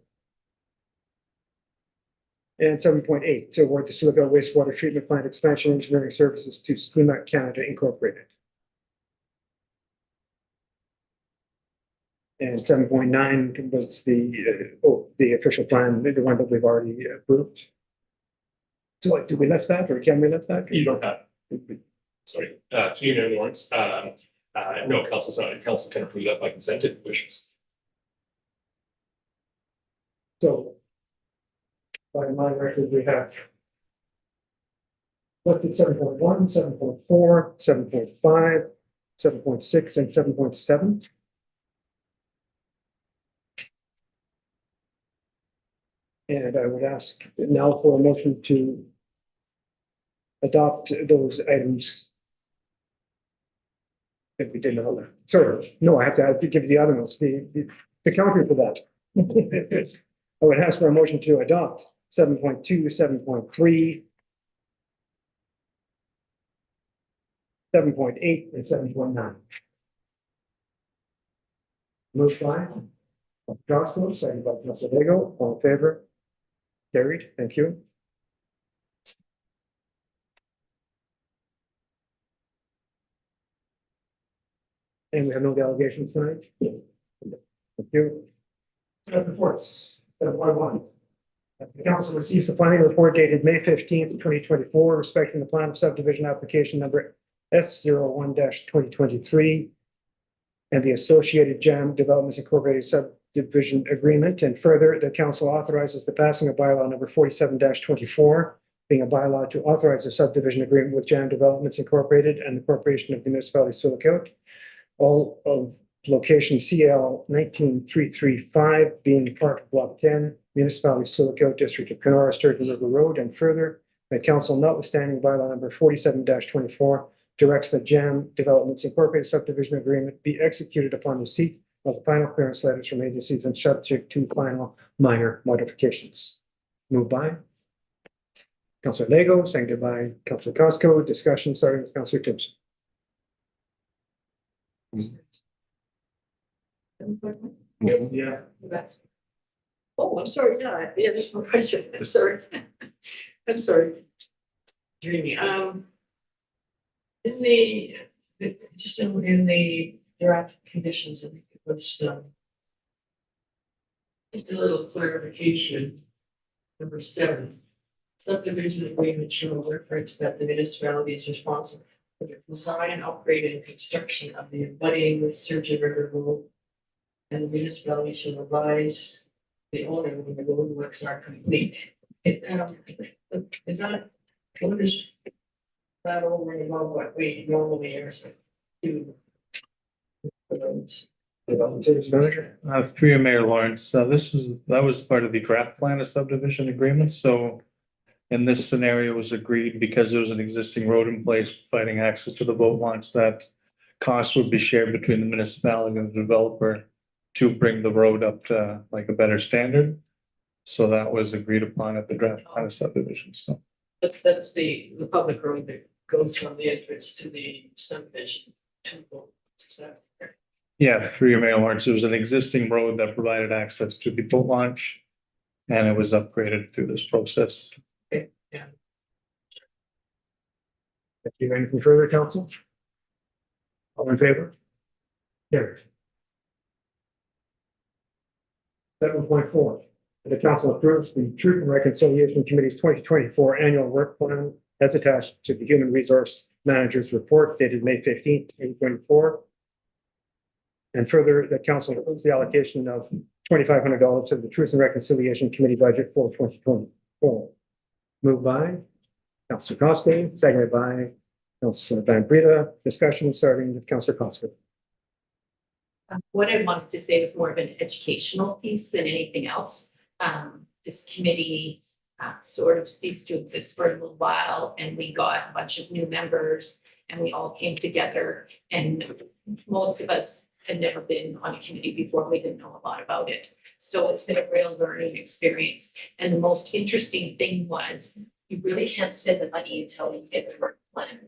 And 7.8, to award the Silica wastewater treatment plant expansion engineering services to STEMA Canada Incorporated. And 7.9 was the official plan, the one that we've already approved. So what, do we lift that or can we lift that? You don't have, sorry, community warrants. No, council can approve that by consent if it wishes. So by my record, we have looked at 7.1, 7.4, 7.5, 7.6, and 7.7. And I would ask now for a motion to adopt those items. If we didn't know that. Sorry, no, I have to give you the other ones, the counter for that. I would ask for a motion to adopt 7.2, 7.3, 7.8, and 7.9. Moved by Costco, seconded by Councilor Lego. All in favor? Carried. Thank you. And we have no delegations tonight? Thank you. Reports. 7.1. The council receives the planning report dated May 15th, 2024, respecting the plan of subdivision application number S01 2023 and the associated Jam Developments Incorporated subdivision agreement. And further, the council authorizes the passing of bylaw number 47-24, being a bylaw to authorize a subdivision agreement with Jam Developments Incorporated and the Corporation of the Municipality of Sioux, all of location CL 19335 being part of Block 10, Municipality of Sioux, District of Kenora, Sturgeon River Road. And further, the council, notwithstanding bylaw number 47-24, directs that Jam Developments Incorporated subdivision agreement be executed upon receipt of the final clearance letters from agencies and subject to final minor modifications. Moved by Councillor Lego, seconded by Councillor Costco. Discussion starting with Councillor Timpson. Yeah. That's. Oh, I'm sorry, yeah, the additional question, I'm sorry. I'm sorry. Dreamy, in just in the draft conditions, I think it was, just a little clarification. Number 7, subdivision agreement shall reference that the municipality is responsible for the design, upgrade, and construction of the abutting Surgeon River Road. And the municipality shall advise the owner when the road works are complete. Is that, what is that over and above what we normally are do? For those? Development Service Manager. Through you, Mayor Lawrence, that was part of the draft plan of subdivision agreement, so. In this scenario, it was agreed because there was an existing road in place providing access to the boat launch that costs would be shared between the municipality and the developer to bring the road up to like a better standard. So that was agreed upon at the draft plan of subdivision, so. That's the public road that goes from the entrance to the subdivision to the boat. Is that correct? Yeah, through your Mayor Lawrence, it was an existing road that provided access to the boat launch. And it was upgraded through this process. Thank you. Anything further, council? All in favor? Carried. 7.4, the council approves the Truth and Reconciliation Committee's 2024 annual work plan as attached to the Human Resource Manager's report dated May 15th, 2024. And further, the council approves the allocation of $2,500 to the Truth and Reconciliation Committee budget for 2024. Moved by Councillor Costa, seconded by Councillor Van Breda. Discussion starting with Councillor Costa. What I wanted to say was more of an educational piece than anything else. This committee sort of ceased to exist for a little while, and we got a bunch of new members, and we all came together, and most of us had never been on a committee before. We didn't know a lot about it. So it's been a real learning experience. And the most interesting thing was you really can't spend the money until you get the work plan.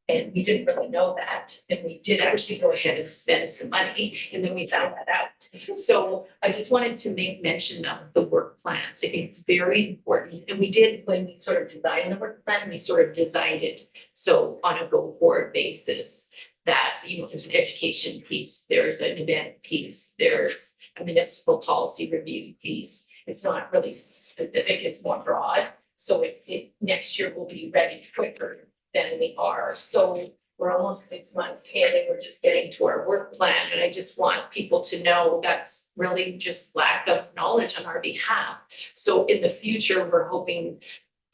And we didn't really know that. And we did actually go ahead and spend some money, and then we found that out. So I just wanted to make mention of the work plans. I think it's very important. And we did, when we sort of designed the work plan, we sort of designed it so on a go forward basis that, you know, there's an education piece, there's an event piece, there's a municipal policy review piece. It's not really specific, it's more broad. So it next year will be ready quicker than we are. So we're almost 6 months in and we're just getting to our work plan. And I just want people to know that's really just lack of knowledge on our behalf. So in the future, we're hoping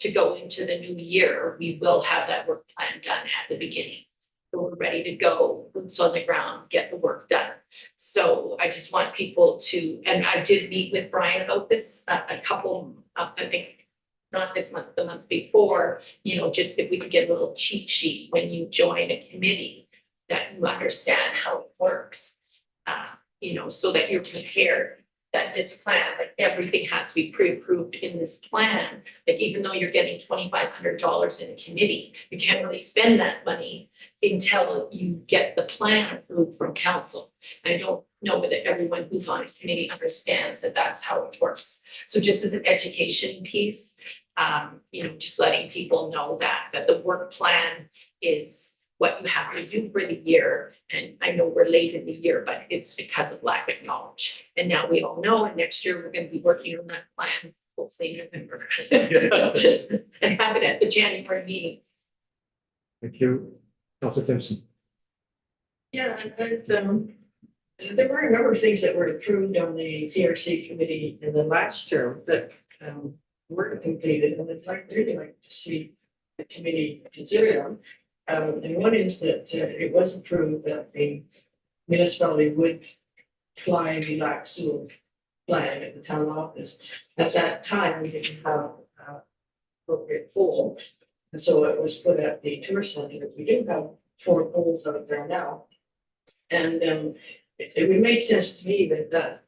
to go into the new year, we will have that work plan done at the beginning. So we're ready to go, boots on the ground, get the work done. So I just want people to, and I did meet with Brian about this a couple, I think, not this month, the month before, you know, just if we could get a little cheat sheet when you join a committee that you understand how it works, you know, so that you're prepared that this plan, like everything has to be pre-approved in this plan. Like even though you're getting $2,500 in a committee, you can't really spend that money until you get the plan approved from council. I don't know whether everyone who's on a committee understands that that's how it works. So just as an education piece, you know, just letting people know that the work plan is what you have to do for the year. And I know we're late in the year, but it's because of lack of knowledge. And now we all know, and next year we're going to be working on that plan, hopefully in November. And have it at the January meeting. Thank you. Councillor Timpson. Yeah, and there were a number of things that were approved on the TRC committee in the last term that were completed, and I'd really like to see the committee consider them. And one is that it was approved that the municipality would fly the Lac Sioux flag at the town office. At that time, we didn't have appropriate pole, and so it was put at the tourist center. We didn't have four poles out there now. And it would make sense to me that that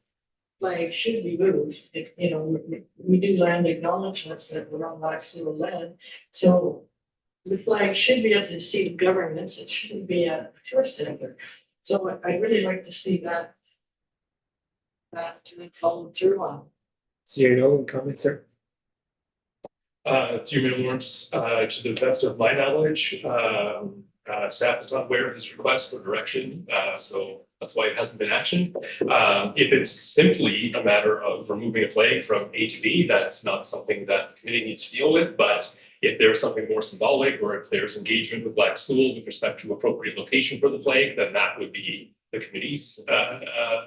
flag should be moved. If, you know, we do land acknowledgements that we're on Black Sioux land. So the flag should be at the seat of governments. It shouldn't be at the tourist center. So I'd really like to see that followed through on. CAO and comments there? Through Mayor Lawrence, to the best of my knowledge, staff is not aware of this request or direction, so that's why it hasn't been actioned. If it's simply a matter of removing a flag from A to B, that's not something that the committee needs to deal with, but if there's something more symbolic, or if there's engagement with Black Sioux with respect to appropriate location for the flag, then that would be the committee's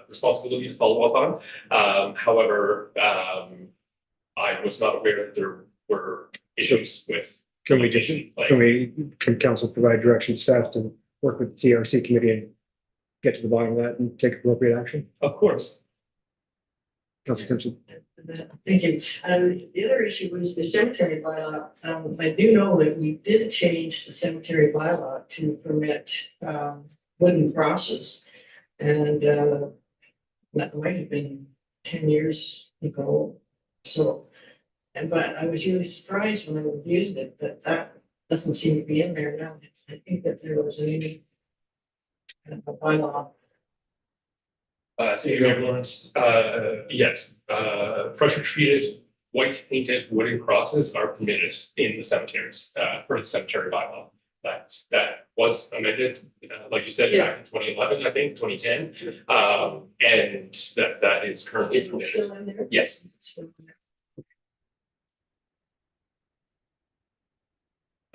responsibility to follow up on. However, I was not aware that there were issues with. Can can council provide direction to staff to work with the TRC committee and get to the bottom of that and take appropriate action? Of course. Councilor Simpson? Thank you. The other issue was the cemetery bylaw. I do know that we did change the cemetery bylaw to permit wooden crosses. And that might have been 10 years ago. So, but I was really surprised when I reviewed it that doesn't seem to be in there now. I think that there was a bylaw. Mayor Lawrence, yes, pressure treated, white painted wooden crosses are permitted in the cemeteries, for the cemetery bylaw. That was amended, like you said, back in 2011, I think, 2010. And that is currently Is it permitted. still in there? Yes. Is it still in there?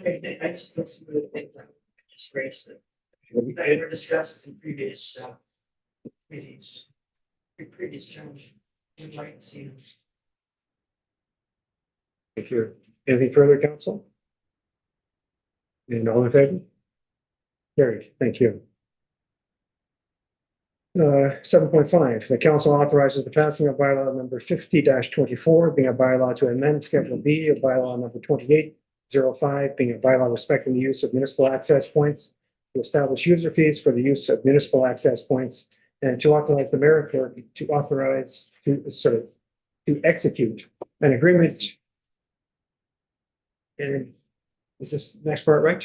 Okay, I just put some of the things I just raised that were discussed in previous meetings. Previous terms. I'd like to see them. Thank you. Anything further, council? And all in favor? Carried, thank you. 7.5, the council authorizes the passing of bylaw number 50-24, being a bylaw to amend Schedule B of bylaw number 2805, being a bylaw respecting the use of municipal access points, to establish user fees for the use of municipal access points, and to authorize the mayor clerk to execute an agreement. And is this next part right?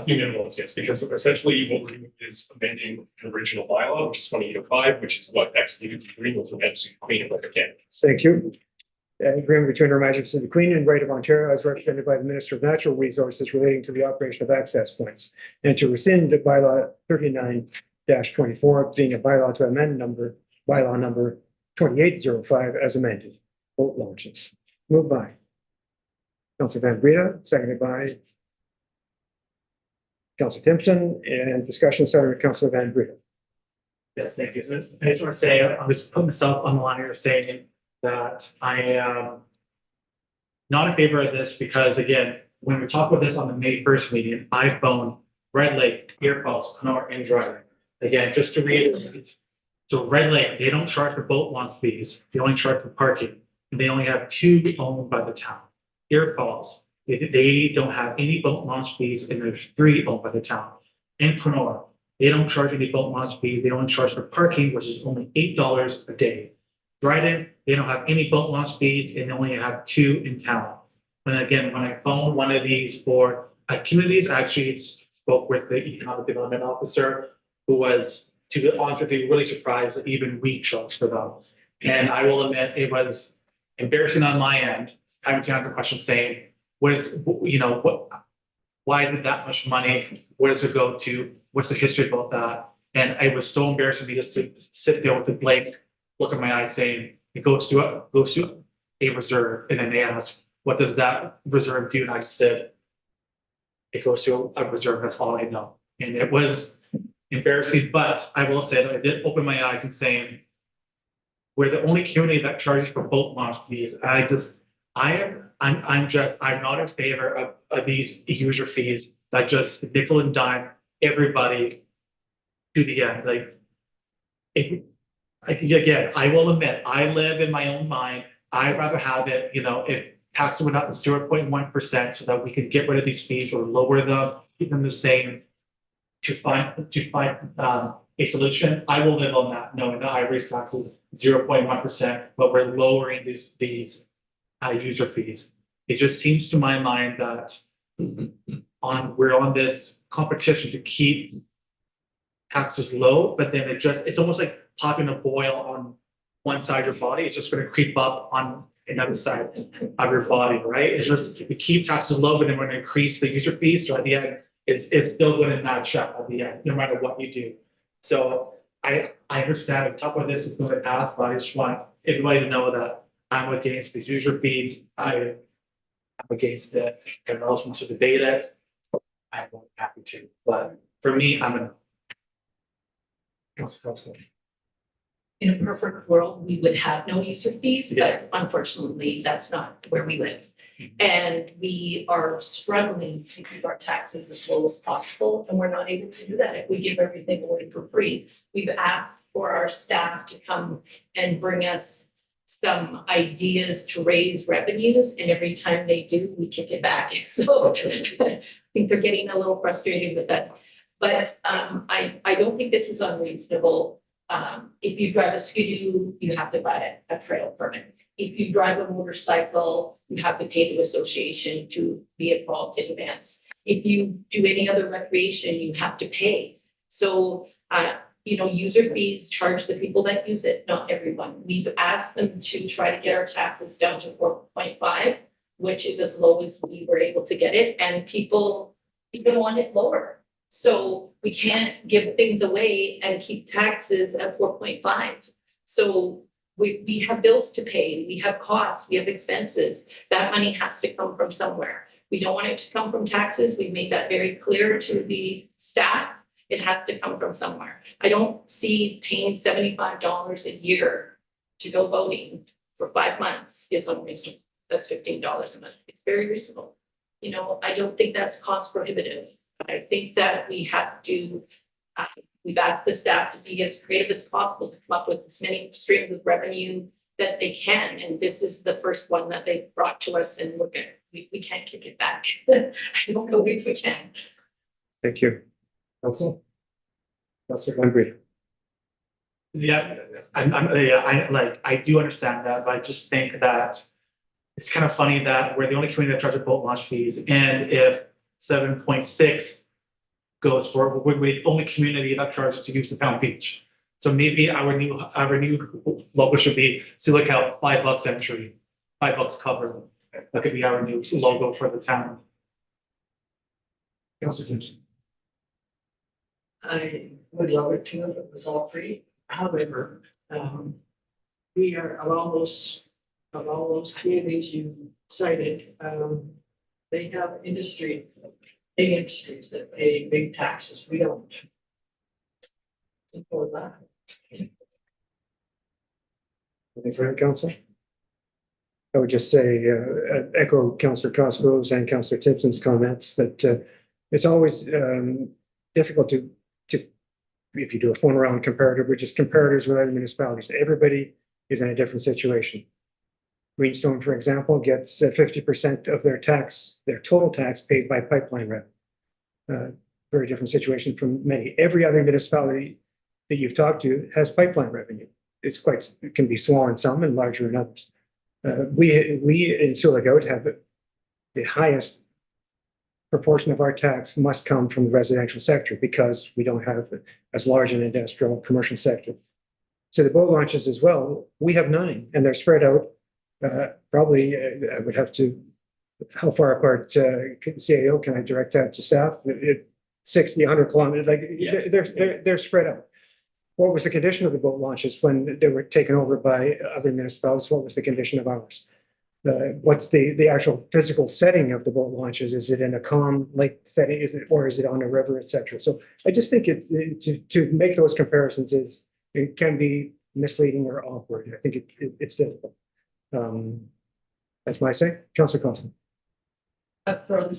Union votes, yes, because essentially what we're doing is amending an original bylaw, which is 2805, which is what executed the agreement with MC Queen of Liquor Canada. Thank you. An agreement between Her Majesty the Queen and Right of Ontario as represented by the Minister of Natural Resources relating to the operation of access points, and to rescind bylaw 39-24, being a bylaw to amend bylaw number 2805 as amended. Vote launches. Moved by Councilor Van Breda, seconded by Councilor Timpson, and discussion started with Councilor Van Breda. Yes, thank you. I just want to say, I'm just putting myself on the line here saying that I am not in favor of this because, again, when we talked about this on the May 1st meeting, I phoned Red Lake, Deer Falls, Kenora, and Dryden. Again, just to reiterate, so Red Lake, they don't charge for boat launch fees. They only charge for parking. And they only have 2 owned by the town. Deer Falls, they don't have any boat launch fees, and there's 3 owned by the town. In Kenora, they don't charge any boat launch fees. They only charge for parking, which is only $8 a day. Dryden, they don't have any boat launch fees, and they only have 2 in town. And again, when I phoned one of these for communities, I actually spoke with the economic development officer, who was, to be honest with you, really surprised that even we charged for them. And I will admit, it was embarrassing on my end, having to answer questions saying, what is, why is it that much money? Where does it go to? What's the history about that? And it was so embarrassing to just to sit there with a blank look in my eyes saying, it goes to a reserve. And then they ask, what does that reserve do? And I said, it goes to a reserve. That's all I know. And it was embarrassing, but I will say that I did open my eyes and saying, we're the only community that charges for boat launch fees. I'm not in favor of these user fees that just nickel and dime everybody to the end. Again, I will admit, I live in my own mind. I'd rather have it, if taxes went up to 0.1% so that we can get rid of these fees or lower them keep them the same to find a solution. I will live on that, knowing that I raise taxes 0.1%, but we're lowering these user fees. It just seems to my mind that we're on this competition to keep taxes low, but then it's almost like popping a boil on one side of your body. It's just going to creep up on another side of your body, right? It's just we keep taxes low, but then we're going to increase the user fees. So at the end, it's still going to match up at the end, no matter what you do. So I understand the top of this is going to pass, but I just want everybody to know that I'm against these user fees. I'm against it. Everyone else wants to debate it. I'm happy to, but for me, I'm an. In a perfect world, we would have no user fees, but unfortunately, that's not where we live. And we are struggling to keep our taxes as low as possible, and we're not able to do that if we give everything away for free. We've asked for our staff to come and bring us some ideas to raise revenues, and every time they do, we kick it back. So I think they're getting a little frustrated with us. But I don't think this is unreasonable. If you drive a skidoo, you have to buy a trail permit. If you drive a motorcycle, you have to pay the association to be involved in events. If you do any other recreation, you have to pay. So, user fees charge the people that use it, not everyone. We've asked them to try to get our taxes down to 4.5, which is as low as we were able to get it, and people even want it lower. So we can't give things away and keep taxes at 4.5. So we have bills to pay, we have costs, we have expenses. That money has to come from somewhere. We don't want it to come from taxes. We've made that very clear to the staff. It has to come from somewhere. I don't see paying $75 a year to go voting for 5 months is unreasonable. That's $15 a month. It's very reasonable. I don't think that's cost prohibitive. I think that we have to, we've asked the staff to be as creative as possible to come up with as many streams of revenue that they can. And this is the first one that they brought to us, and we can't kick it back. I don't believe we can. Thank you. Council? Councilor Lundgren. Yeah, I do understand that, but I just think that it's kind of funny that we're the only community that charges boat launch fees, and if 7.6 goes for, we're the only community that charges to use the town beach. So maybe our new logo should be Sioux Lookout, $5 entry, $5 cover. That could be our new logo for the town. Councilor Simpson. I would love it too if it was all free. However, we are of all those communities you cited, they have big industries that pay big taxes. We don't. Simple as that. Anything further, Council? I would just say, echo Councillor Cosgrove's and Councillor Timpson's comments that it's always difficult to if you do a phone around comparative, which is comparators with other municipalities. Everybody is in a different situation. Greenstone, for example, gets 50% of their total tax paid by pipeline revenue. Very different situation from many. Every other municipality that you've talked to has pipeline revenue. It can be small in some and larger in others. We in Sioux Lookout have the highest proportion of our tax must come from the residential sector because we don't have as large an industrial commercial sector. So the boat launches as well, we have 9 and they're spread out. Probably I would have to, how far apart CAO can I direct that to staff? 60, 100 kilometers, like Yes. they're spread out. What was the condition of the boat launches when they were taken over by other municipalities? What was the condition of ours? What's the actual physical setting of the boat launches? Is it in a calm lake setting? Or is it on a river, etc.? So I just think to make those comparisons it can be misleading or awkward. I think it's difficult. That's my say. Councilor Costa. I've thrown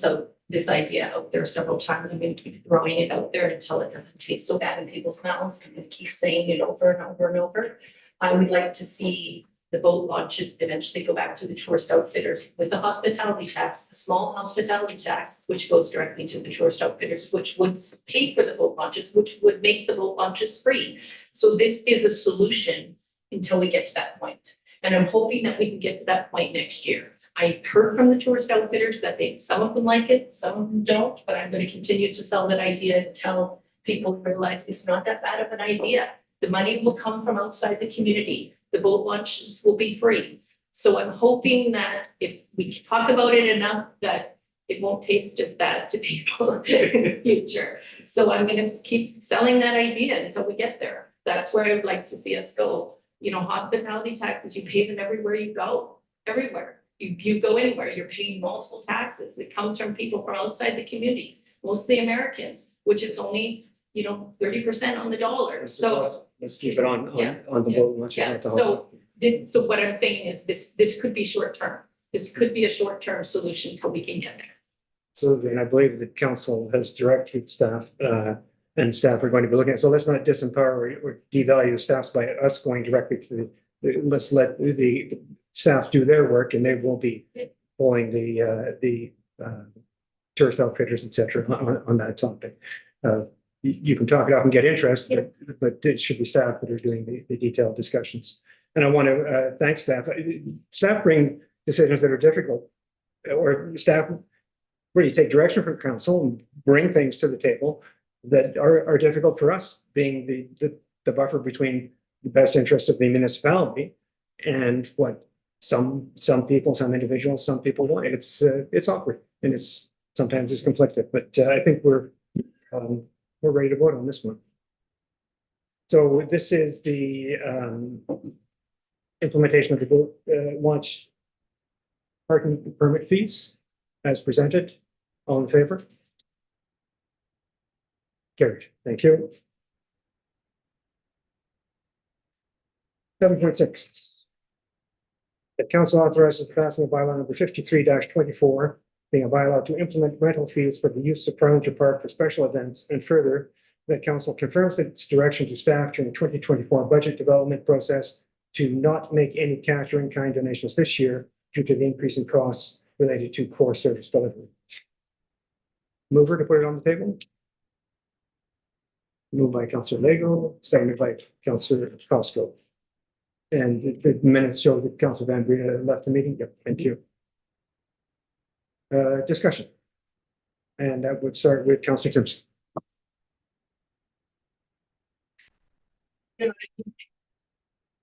this idea out there several times. I'm going to keep throwing it out there until it doesn't taste so bad in people's mouths. I'm going to keep saying it over and over and over. I would like to see the boat launches eventually go back to the tourist outfitters with the hospitality tax, the small hospitality tax, which goes directly to the tourist outfitters, which would pay for the boat launches, which would make the boat launches free. So this is a solution until we get to that point. And I'm hoping that we can get to that point next year. I heard from the tourist outfitters that some of them like it, some of them don't, but I'm going to continue to sell that idea until people realize it's not that bad of an idea. The money will come from outside the community. The boat launches will be free. So I'm hoping that if we talk about it enough, that it won't taste as bad to people in the future. So I'm gonna keep selling that idea until we get there. That's where I would like to see us go. You know, hospitality taxes, you pay them everywhere you go, everywhere. You go anywhere, you're paying multiple taxes. It comes from people from outside the communities, mostly Americans, which is only, 30% on the dollar. So Let's keep it on the boat launch. yeah, so what I'm saying is this could be short term. This could be a short term solution till we can get there. So then I believe the council has directed staff, and staff are going to be looking at, so let's not disempower or devalue staffs by us going directly to let's let the staff do their work and they won't be pulling the tourist outfitters, et cetera, on that topic. You can talk it up and get interest, but it should be staff that are doing the detailed discussions. And I want to thank staff. Staff bring decisions that are difficult, or staff really take direction from council and bring things to the table that are difficult for us, being the buffer between the best interests of the municipality and what some people, some individuals, some people want. It's awkward and sometimes it's conflicted, but I think we're ready to vote on this one. So this is the implementation of the boat launch parking permit fees as presented. All in favor? Carried. Thank you. 7.6. The council authorizes the passing of bylaw number 53-24, being a bylaw to implement rental fees for the use of Farlinger Park for special events, and further, that council confirms its direction to staff during the 2024 budget development process to not make any cash or in-kind donations this year due to the increase in costs related to core service delivery. Mover to put it on the table. Moved by Councillor Lego, seconded by Councillor Costco. And the minutes show that Councillor Van Breda left the meeting. Yep, thank you. Discussion. And that would start with Councillor Timpson.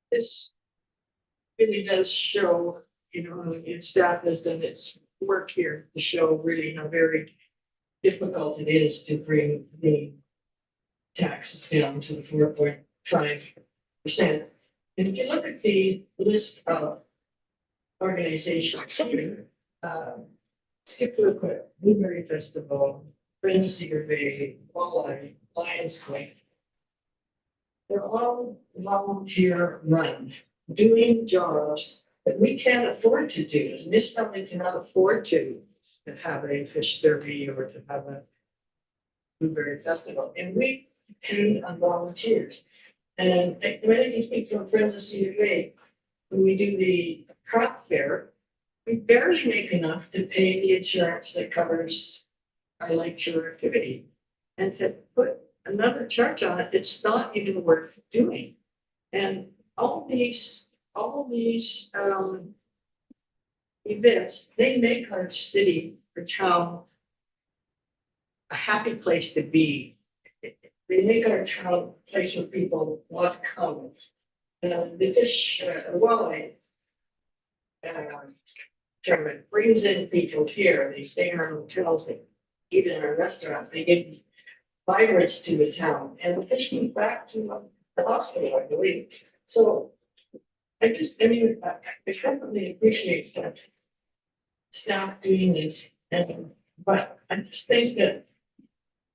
This really does show, its staff has done its work here to show really how very difficult it is to bring the taxes down to the 4.5%. And if you look at the list of organizations here, skip real quick, Blueberry Festival, Friends of Cedar Bay, Walleye, Lions Club. They're all volunteer run, doing jobs that we can't afford to do. The municipality cannot afford to have a fish derby or to have a Blueberry Festival. And we depend on volunteers. And many of these people from Friends of Cedar Bay, when we do the crop fair, we barely make enough to pay the insurance that covers our lakeshore activity. And to put another charge on it, it's not even worth doing. And all these events, they make our city or town a happy place to be. They make our town a place where people want to come. The fish, walleye tournament brings in people here. They stay in our hotels, they eat in our restaurants, they give vibrance to the town, and the fish move back to the hospital, I believe. So I definitely appreciate that staff doing this, but I just think that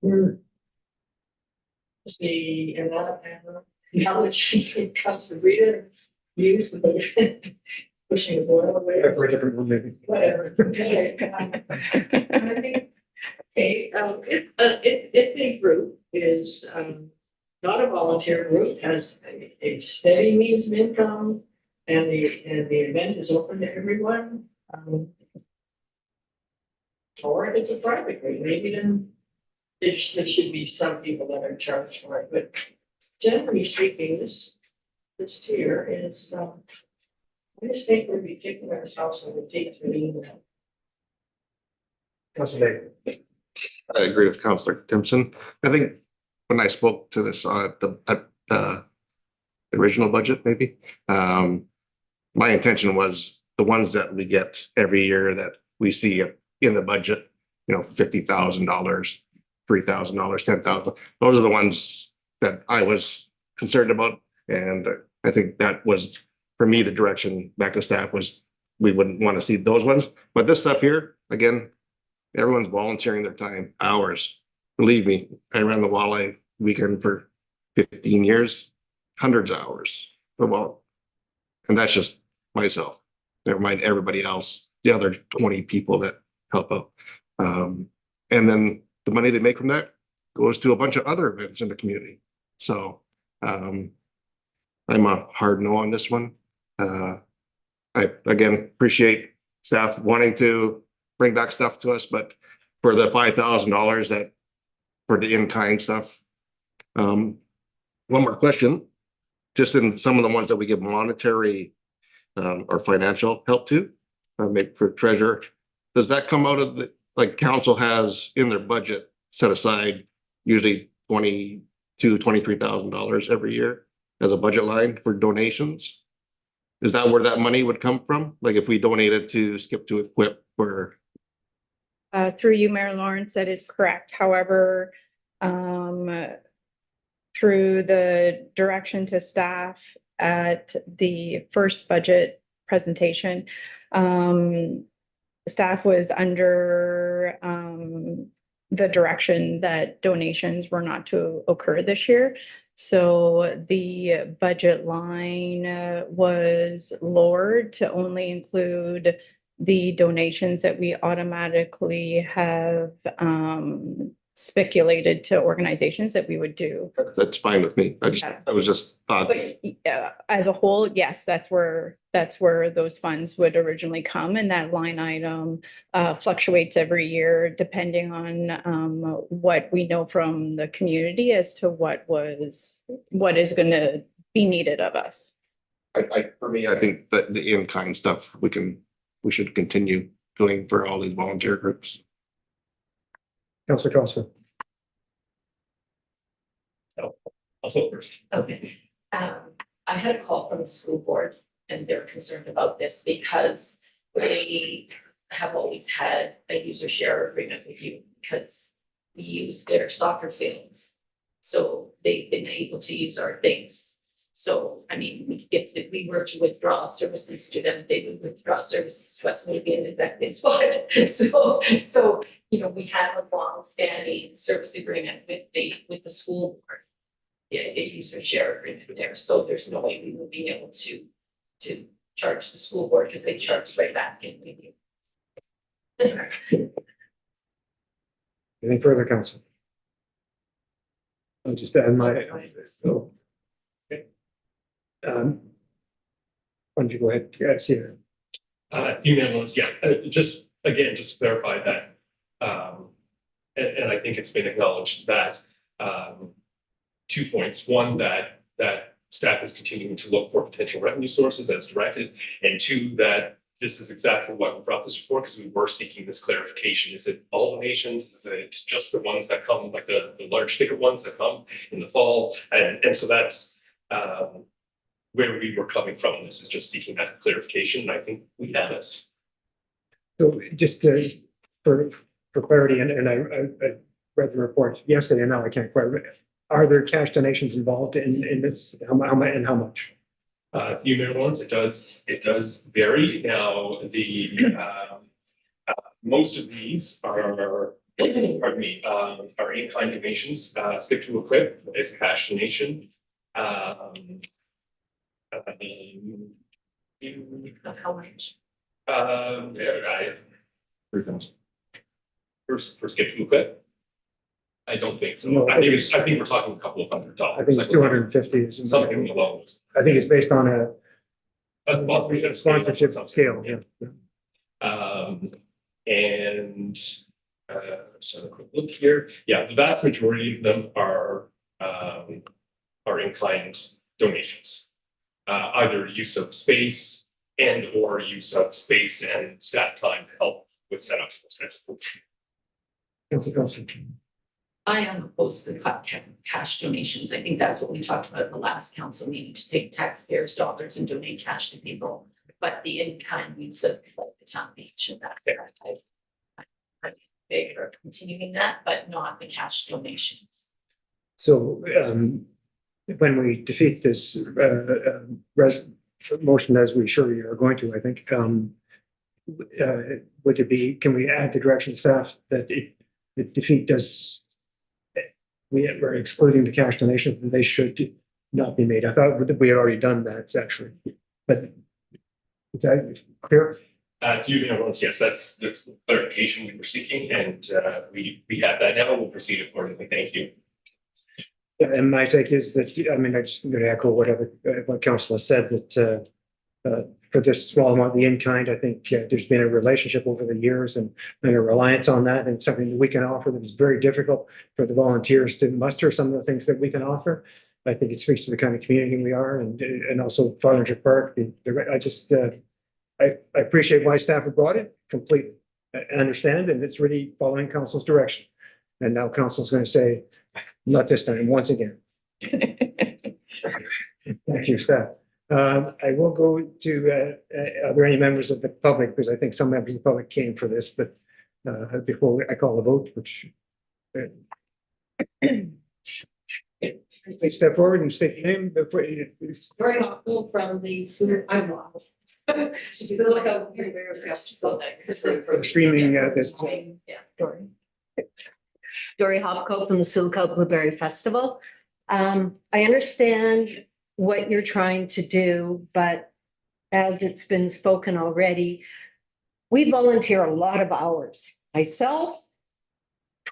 we're the analogy it costs to read it, use the pushing the board away. For a different one, maybe. Whatever. I think, if a group is not a volunteer group, has a steady means of income, And the event is open to everyone. Or if it's a private group, maybe then there should be some people that are charged for it, but generally speaking, this tier is, I just think we'd be kicking ourselves in the teeth for doing that. Councillor Day. I agree with Councillor Timpson. I think when I spoke to this at the original budget, maybe, my intention was the ones that we get every year that we see in the budget, you know, $50,000, $3,000, 10,000. Those are the ones that I was concerned about. And I think that was, for me, the direction back to staff was we wouldn't want to see those ones. But this stuff here, again, everyone's volunteering their time, hours. Believe me, I ran the walleye weekend for 15 years, hundreds of hours. Well, and that's just myself. Never mind everybody else, the other 20 people that help out. And then the money they make from that goes to a bunch of other events in the community. So I'm a hard no on this one. I again appreciate staff wanting to bring back stuff to us, but for the $5,000 that for the in-kind stuff. One more question, just in some of the ones that we give monetary or financial help to, maybe for treasurer, does that come out of the, like council has in their budget set aside usually $23,000 every year as a budget line for donations? Is that where that money would come from? Like if we donated to Skip to Equip or? Through you, Mayor Lawrence, that is correct. However, through the direction to staff at the first budget presentation, staff was under the direction that donations were not to occur this year. So the budget line was lowered to only include the donations that we automatically have speculated to organizations that we would do. That's fine with me. I was just thought. But as a whole, yes, that's where those funds would originally come, and that line item fluctuates every year depending on what we know from the community as to what is going to be needed of us. For me, I think that the in-kind stuff we should continue doing for all these volunteer groups. Councillor Costa. Also first. Okay. I had a call from the school board and they're concerned about this because they have always had a user share agreement with you because we use their soccer fields. So they've been able to use our things. So, I mean, if we were to withdraw services to them, they would withdraw services to us, maybe in the exact same spot. So, you know, we have a long-standing service agreement with the school board. Yeah, a user share agreement there. So there's no way we would be able to charge the school board because they charge right back in with you. Anything further, council? I'll just add my. Oh. Okay. Why don't you go ahead? Yeah, see you. Unanimous, yeah, just again, just to clarify that, and I think it's been acknowledged that, 2 points. One, that staff is continuing to look for potential revenue sources as directed, and 2, that this is exactly what we brought this before because we were seeking this clarification. Is it all donations? Is it just the ones that come, like the large ticket ones that come in the fall? And so that's where we were coming from. This is just seeking that clarification, and I think we have it. So just for clarity, and I read the report yesterday, and now I can't quite read it. Are there cash donations involved in this? How much? Few minor ones, it does vary. Now, the most of these are, pardon me, are in-kind donations. Skip to Equip is a cash donation. Of how much? I 3,000. for Skip to Equip. I don't think so. No, I think we're talking a couple of $100. I think it's 250. Something along those. I think it's based on A sponsorship. Sponsorship scale, yeah. And, so a quick look here, yeah, the vast majority of them are in-kind donations. Either use of space and or use of space and staff time to help with setups. Those types of things. Councillor Coulson. I am opposed to cut cash donations. I think that's what we talked about at the last council meeting, to take taxpayers' dollars and donate cash to people. But the in-kind use of like the town beach and that, I'm big for continuing that, but not the cash donations. So when we defeat this motion, as we surely are going to, I think, would it be, can we add the direction staff that the defeat does, we're excluding the cash donations, and they should not be made. I thought that we had already done that, actually, but is that clear? To you, yes, that's the clarification we were seeking, and we have that now. We'll proceed accordingly. Thank you. And my take is that, I mean, I just going to echo what Council has said, that for this small amount of the in-kind, I think there's been a relationship over the years and a reliance on that, and something that we can offer that is very difficult for the volunteers to muster some of the things that we can offer. I think it speaks to the kind of community we are, and also Farlinger Park. I appreciate why staff have brought it, complete, understand, and it's really following Council's direction. And now Council's going to say, not this time, once again. Thank you, staff. I will go to, are there any members of the public? Because I think some members of the public came for this, but before I call the vote, which please step forward and state your name before you. Very helpful from the Sioux. I'm wild. Should you feel like a very For streaming this. Yeah. Dory Hopco from the Sioux Blueberry Festival. I understand what you're trying to do, but as it's been spoken already, we volunteer a lot of hours. Myself,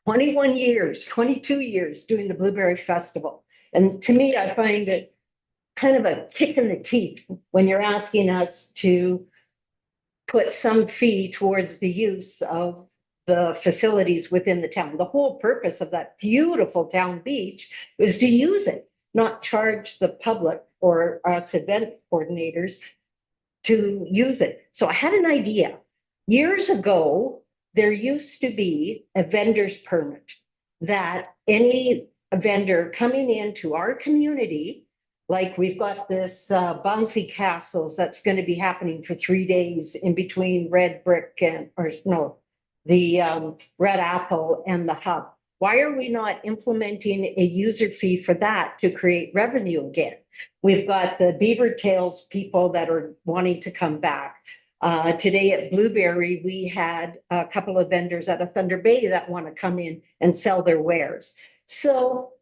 21 years, 22 years doing the Blueberry Festival. And to me, I find it kind of a kick in the teeth when you're asking us to put some fee towards the use of the facilities within the town. The whole purpose of that beautiful town beach is to use it, not charge the public or us event coordinators to use it. So I had an idea. Years ago, there used to be a vendor's permit that any vendor coming into our community, like we've got this bouncy castles that's going to be happening for 3 days in between Red Brick and, or no, the Red Apple and the Hub. Why are we not implementing a user fee for that to create revenue again? We've got the Beaver Tails people that are wanting to come back. Today at Blueberry, we had a couple of vendors out of Thunder Bay that want to come in and sell their wares. So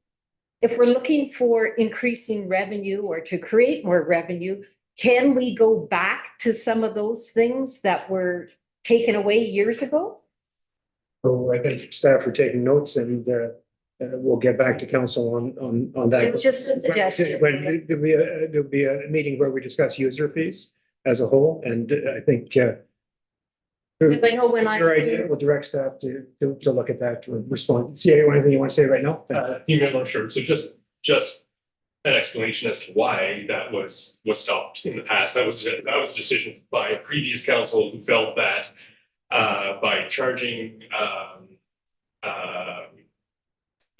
if we're looking for increasing revenue or to create more revenue, can we go back to some of those things that were taken away years ago? So I think staff are taking notes, and we'll get back to council on that. It's just a suggestion. When there'll be a meeting where we discuss user fees as a whole, and I think Because I know when your idea will direct staff to look at that, to respond. See anything you want to say right now? Sure. So just an explanation as to why that was stopped in the past. That was a decision by a previous council who felt that by charging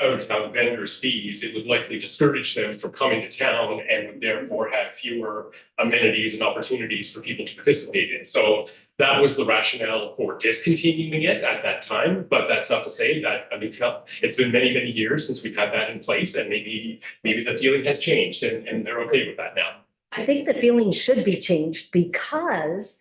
out-of-town vendors fees, it would likely discourage them from coming to town and would therefore have fewer amenities and opportunities for people to participate in. So that was the rationale for discontinuing it at that time, but that's not to say that, I mean, it's been many, many years since we've had that in place, and maybe the feeling has changed and they're okay with that now. I think the feeling should be changed because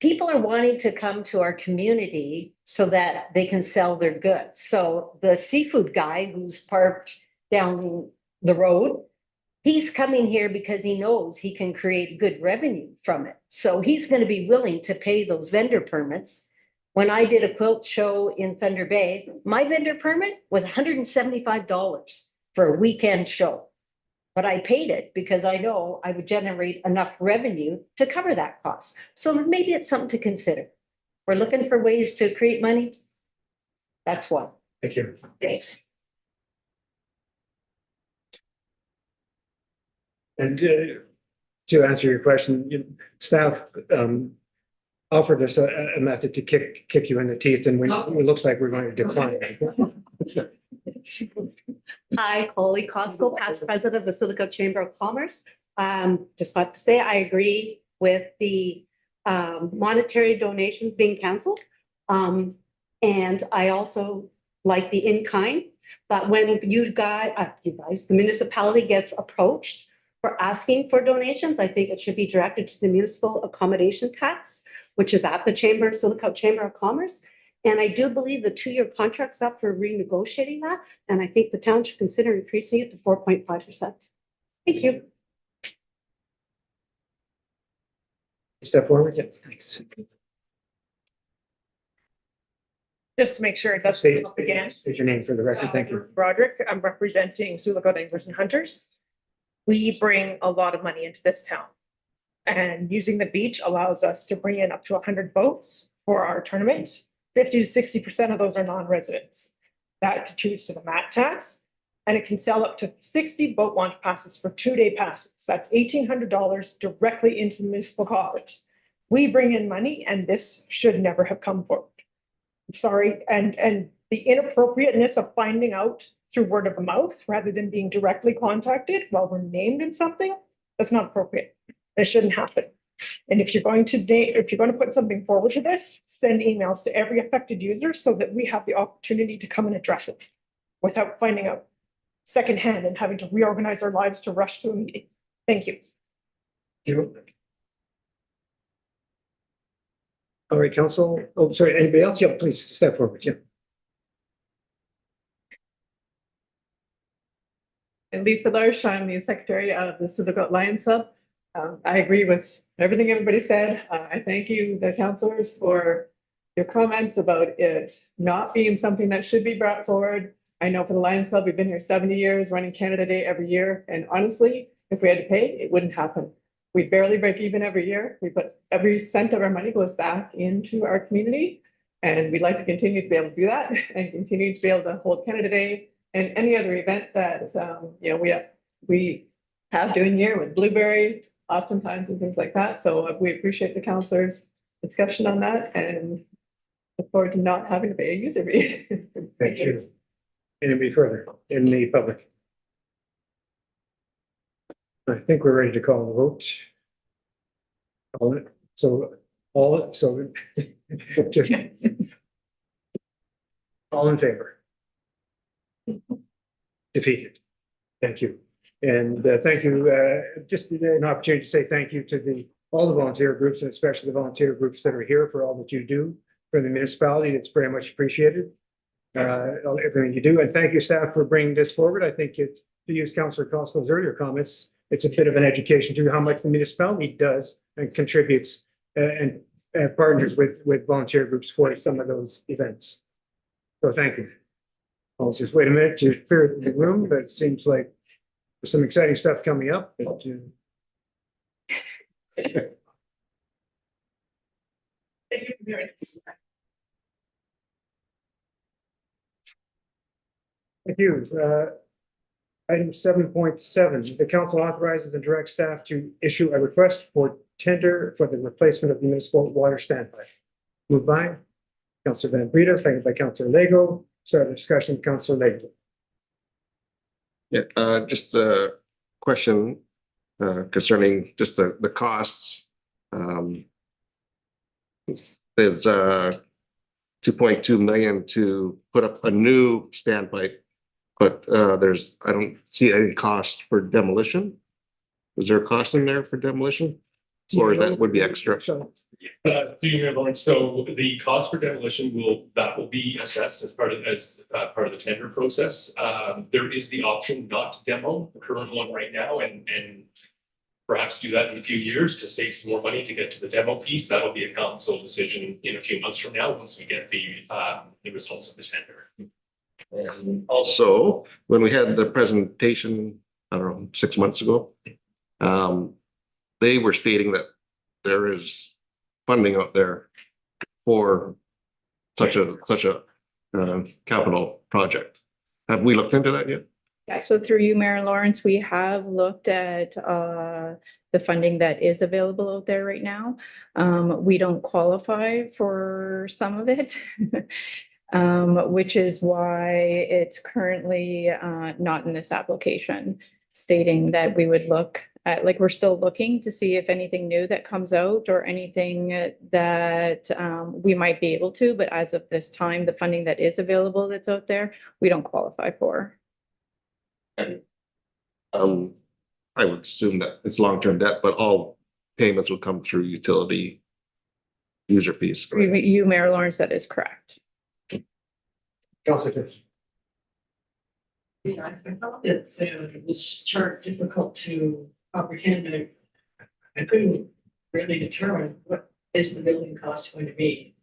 people are wanting to come to our community so that they can sell their goods. So the seafood guy who's parked down the road, he's coming here because he knows he can create good revenue from it. So he's going to be willing to pay those vendor permits. When I did a quilt show in Thunder Bay, my vendor permit was $175 for a weekend show. But I paid it because I know I would generate enough revenue to cover that cost. So maybe it's something to consider. We're looking for ways to create money. That's one. Thank you. Thanks. And to answer your question, staff offered us a method to kick you in the teeth, and it looks like we're going to decline. Hi, Coley Costco, past president of the Sioux Chamber of Commerce. Just got to say, I agree with the monetary donations being canceled. And I also like the in-kind, but when you guys, the municipality gets approached for asking for donations, I think it should be directed to the municipal accommodation tax, which is at the Chamber, Sioux Chamber of Commerce. And I do believe the 2-year contract's up for renegotiating that. And I think the town should consider increasing it to 4.5%. Thank you. Step forward, yes, thanks. Just to make sure it doesn't State come up again. state your name for the record, thank you. Roderick, I'm representing Sioux Anglers and Hunters. We bring a lot of money into this town. And using the beach allows us to bring in up to 100 boats for our tournament. 50 to 60% of those are non-residents. That contributes to the mat tax, and it can sell up to 60 boat launch passes for 2-day passes. That's $1,800 directly into the municipal coffers. We bring in money, and this should never have come forward. I'm sorry, and the inappropriateness of finding out through word of mouth rather than being directly contacted while we're named in something, that's not appropriate. It shouldn't happen. And if you're going to put something forward to this, send emails to every affected user so that we have the opportunity to come and address it without finding out secondhand and having to reorganize our lives to rush to a meeting. Thank you. You. All right, council. Oh, sorry, anybody else? Yeah, please step forward. Yeah. And Lisa Larsh, I'm the secretary of the Sioux Lions Club. I agree with everything everybody said. I thank you, the councilors, for your comments about it not being something that should be brought forward. I know for the Lions Club, we've been here 70 years, running Canada Day every year. And honestly, if we had to pay, it wouldn't happen. We barely break even every year. We put every cent of our money goes back into our community. And we'd like to continue to be able to do that and continue to be able to hold Canada Day and any other event that we have during the year with Blueberry, oftentimes and things like that. So we appreciate the councilors' discussion on that and look forward to not having to pay a user fee. Thank you. Anybody further in the public? I think we're ready to call the vote. Just all in favor? Defeated. Thank you. And thank you, just an opportunity to say thank you to all the volunteer groups, and especially the volunteer groups that are here for all that you do for the municipality. It's very much appreciated. Everything you do. And thank you, staff, for bringing this forward. I think to use Councillor Costco's earlier comments, it's a bit of an education to how much the municipality does and contributes and partners with volunteer groups for some of those events. So thank you. I'll just wait a minute to clear the room, but it seems like there's some exciting stuff coming up. But, Thank you for hearing this. thank you. Item 7.7, the council authorizes and directs staff to issue a request for tender for the replacement of the municipal water standpipe. Moved by Councillor Van Breda, seconded by Councillor Lego. Start the discussion, Councillor Lego. Yeah, just a question concerning just the costs. It's 2.2 million to put up a new standpipe, but I don't see any cost for demolition. Is there a cost in there for demolition? Or that would be extra? Through your Lawrence, so the cost for demolition will be assessed as part of the tender process. There is the option not to demo the current one right now and perhaps do that in a few years to save some more money to get to the demo piece. That'll be a council decision in a few months from now once we get the results of the tender. And also, when we had the presentation I don't know, 6 months ago. They were stating that there is funding out there for such a capital project. Have we looked into that yet? Yeah, so through you, Mayor Lawrence, we have looked at the funding that is available out there right now. We don't qualify for some of it. Which is why it's currently not in this application, stating that we would look at, like, we're still looking to see if anything new that comes out or anything that we might be able to, but as of this time, the funding that is available that's out there, we don't qualify for. I would assume that it's long-term debt, but all payments will come through utility user fees. You, Mayor Lawrence, that is correct. Councilor Tips. Yeah, I found it, this chart difficult to comprehend. I couldn't really determine what is the building cost going to be.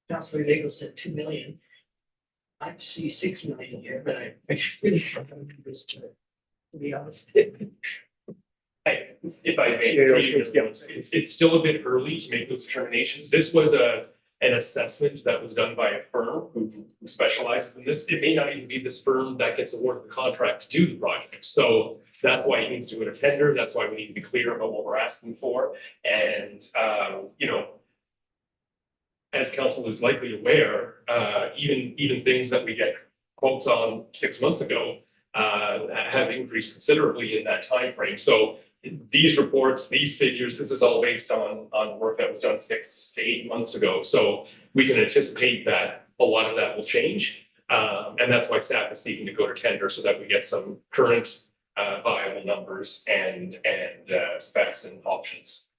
Councilor Daigle said 2 million. I see 6 million here, but I really don't remember this to be honest. If I may, it's still a bit early to make those determinations. This was an assessment that was done by a firm who specializes in this. It may not even be this firm that gets awarded the contract to do the project. So that's why it needs to go to tender. That's why we need to be clear about what we're asking for. And, you know, as council is likely aware, even things that we get quotes on 6 months ago have increased considerably in that time frame. So these reports, these figures, this is all based on work that was done 6 to 8 months ago. So we can anticipate that a lot of that will change. And that's why staff is seeking to go to tender so that we get some current viable numbers and specs and options.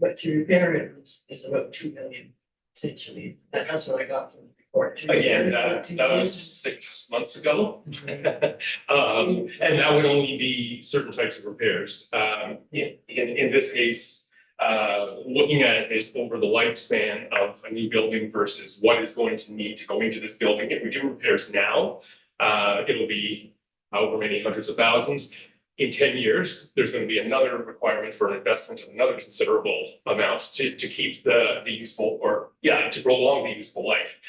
But to repair it is about 2 million essentially. That's what I got from the report. Again, that was 6 months ago. And that would only be certain types of repairs. In this case, looking at it over the lifespan of a new building versus what is going to need to go into this building. If we do repairs now, it'll be however many hundreds of thousands. In 10 years, there's going to be another requirement for an investment of another considerable amount to keep the useful, or to prolong the useful life.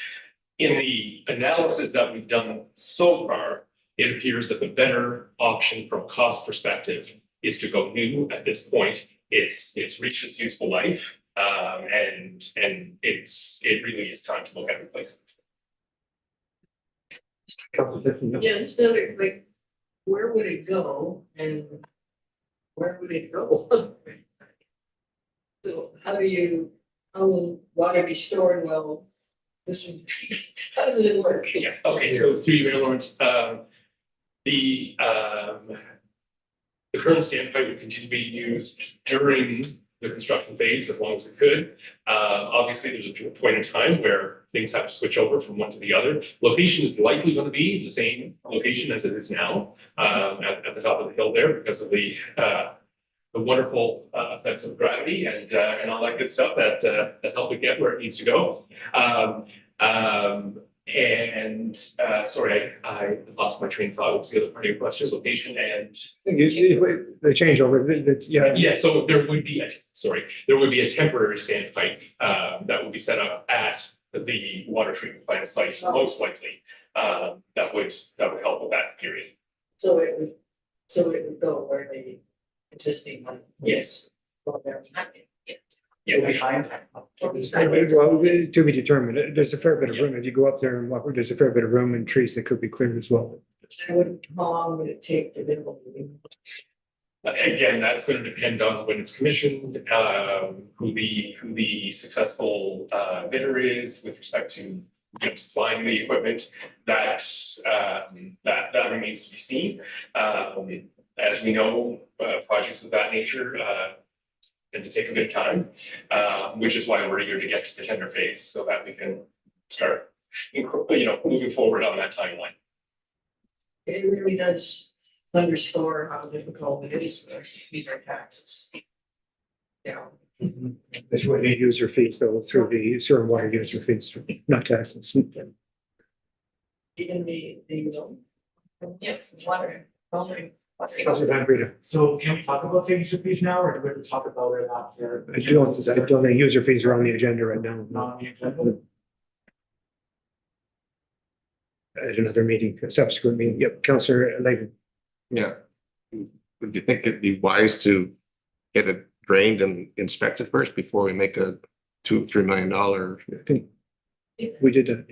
In the analysis that we've done so far, it appears that the better option from a cost perspective is to go new at this point. It's reached its useful life, and it really is time to look at replacement. Yeah, so like, where would it go and where would it go? So how will water be stored well? This is, how does it work? Yeah, okay, so through you, Mayor Lawrence, the current standpipe would continue to be used during the construction phase as long as it could. Obviously, there's a point in time where things have to switch over from one to the other. Location is likely going to be the same location as it is now, at the top of the hill there because of the wonderful effects of gravity and all that good stuff that help it get where it needs to go. Sorry, I lost my train of thought. What was the other part of your question? Location and The changeover, yeah. So there would be a temporary standpipe that would be set up at the water treatment plant site, most likely. That would help with that period. So it would go where the existing one. Yes. Well, there. Yeah. Behind. well, to be determined. There's a fair bit of room. If you go up there and walk, there's a fair bit of room and trees that could be cleared as well. How long would it take to build? Again, that's going to depend on when it's commissioned, who the successful bidder is with respect to supplying the equipment. That remains to be seen. As we know, projects of that nature tend to take a bit of time, which is why we're eager to get to the tender phase so that we can start, moving forward on that timeline. It really does underscore how difficult it is for us. These are taxes. Yeah. This would be user fees though, through the sewer and water user fees, not taxes. Even the Yes, water. Councilor Van Breda. So can we talk about the user fees now, or do we have to talk about it after? I don't think user fees are on the agenda right now. Not on the agenda? At another meeting, a subsequent meeting. Yep, Councilor Layton. Yeah. Would you think it'd be wise to get it drained and inspected first before we make a $2-3 million? I think we did that.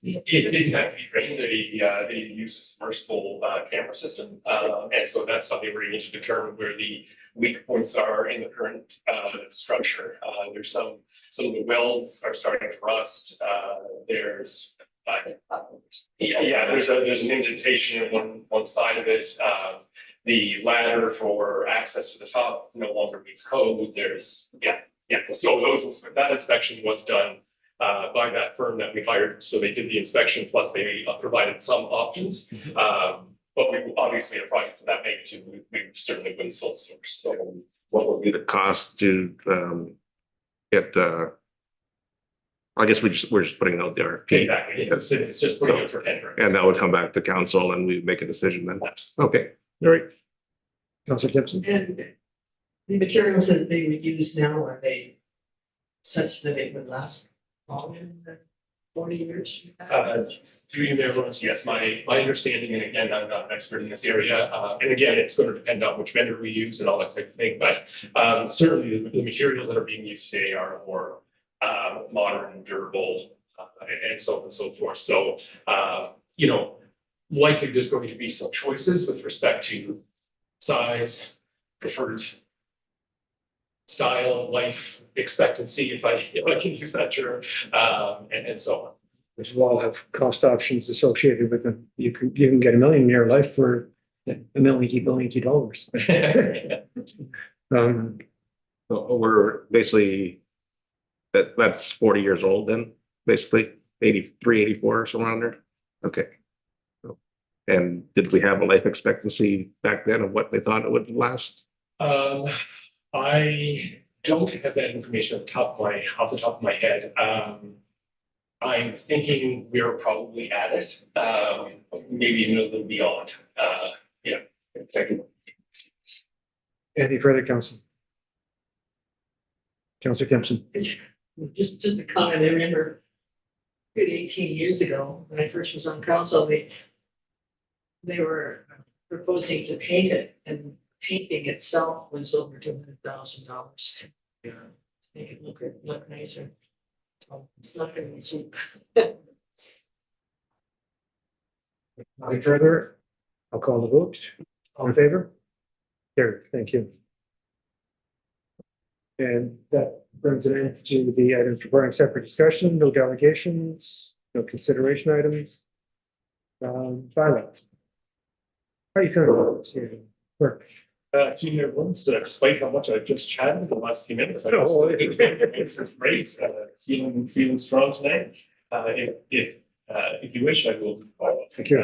It didn't have to be drained, they use a submersible camera system. And so that's how they were able to determine where the weak points are in the current structure. There's some of the welds are starting to rust. There's there's an indentation on one side of it. The ladder for access to the top no longer meets code. There's so that inspection was done by that firm that we hired. So they did the inspection, plus they provided some options. But we obviously, a project of that magnitude, we certainly wouldn't sole source. So What would be the cost to get I guess we're just putting it out there. exactly, it's just putting it for tender. And that would come back to council and we make a decision then. Okay, all right. Councilor Gibson. And the materials that they would use now, are they such that it would last longer than 40 years? Through your mailbox, yes, my understanding, and again, I'm not an expert in this area, and again, it's going to depend on which vendor we use and all that type of thing, but certainly the materials that are being used today are more modern, durable, and so on and so forth. So, likely there's going to be some choices with respect to size, preferred style, life expectancy, if I can use that term, and so on. Which will all have cost options associated with them. You can get $1 million in your life for $1 million dollars. So we're basically, that's 40 years old then, basically, 83, 84, somewhere around there. Okay. And did we have a life expectancy back then of what they thought it would last? I don't have that information off the top of my head. I'm thinking we're probably at it, maybe a little beyond. Thank you. Anything further, Council? Councilor Kempson. Just to comment, I remember 18 years ago, when I first was on council, they were proposing to paint it, and painting itself was over $200,000. Yeah, make it look nicer. So it's not going to be cheap. Nothing further? I'll call the vote. All in favor? Carried. Thank you. And that brings an end to the items requiring separate discussion, no delegations, no consideration items. Bylaws. How are you feeling about this evening? Work. Junior ones, despite how much I've just chatted in the last few minutes, it's great. Feeling strong tonight. If you wish, I will. Thank you.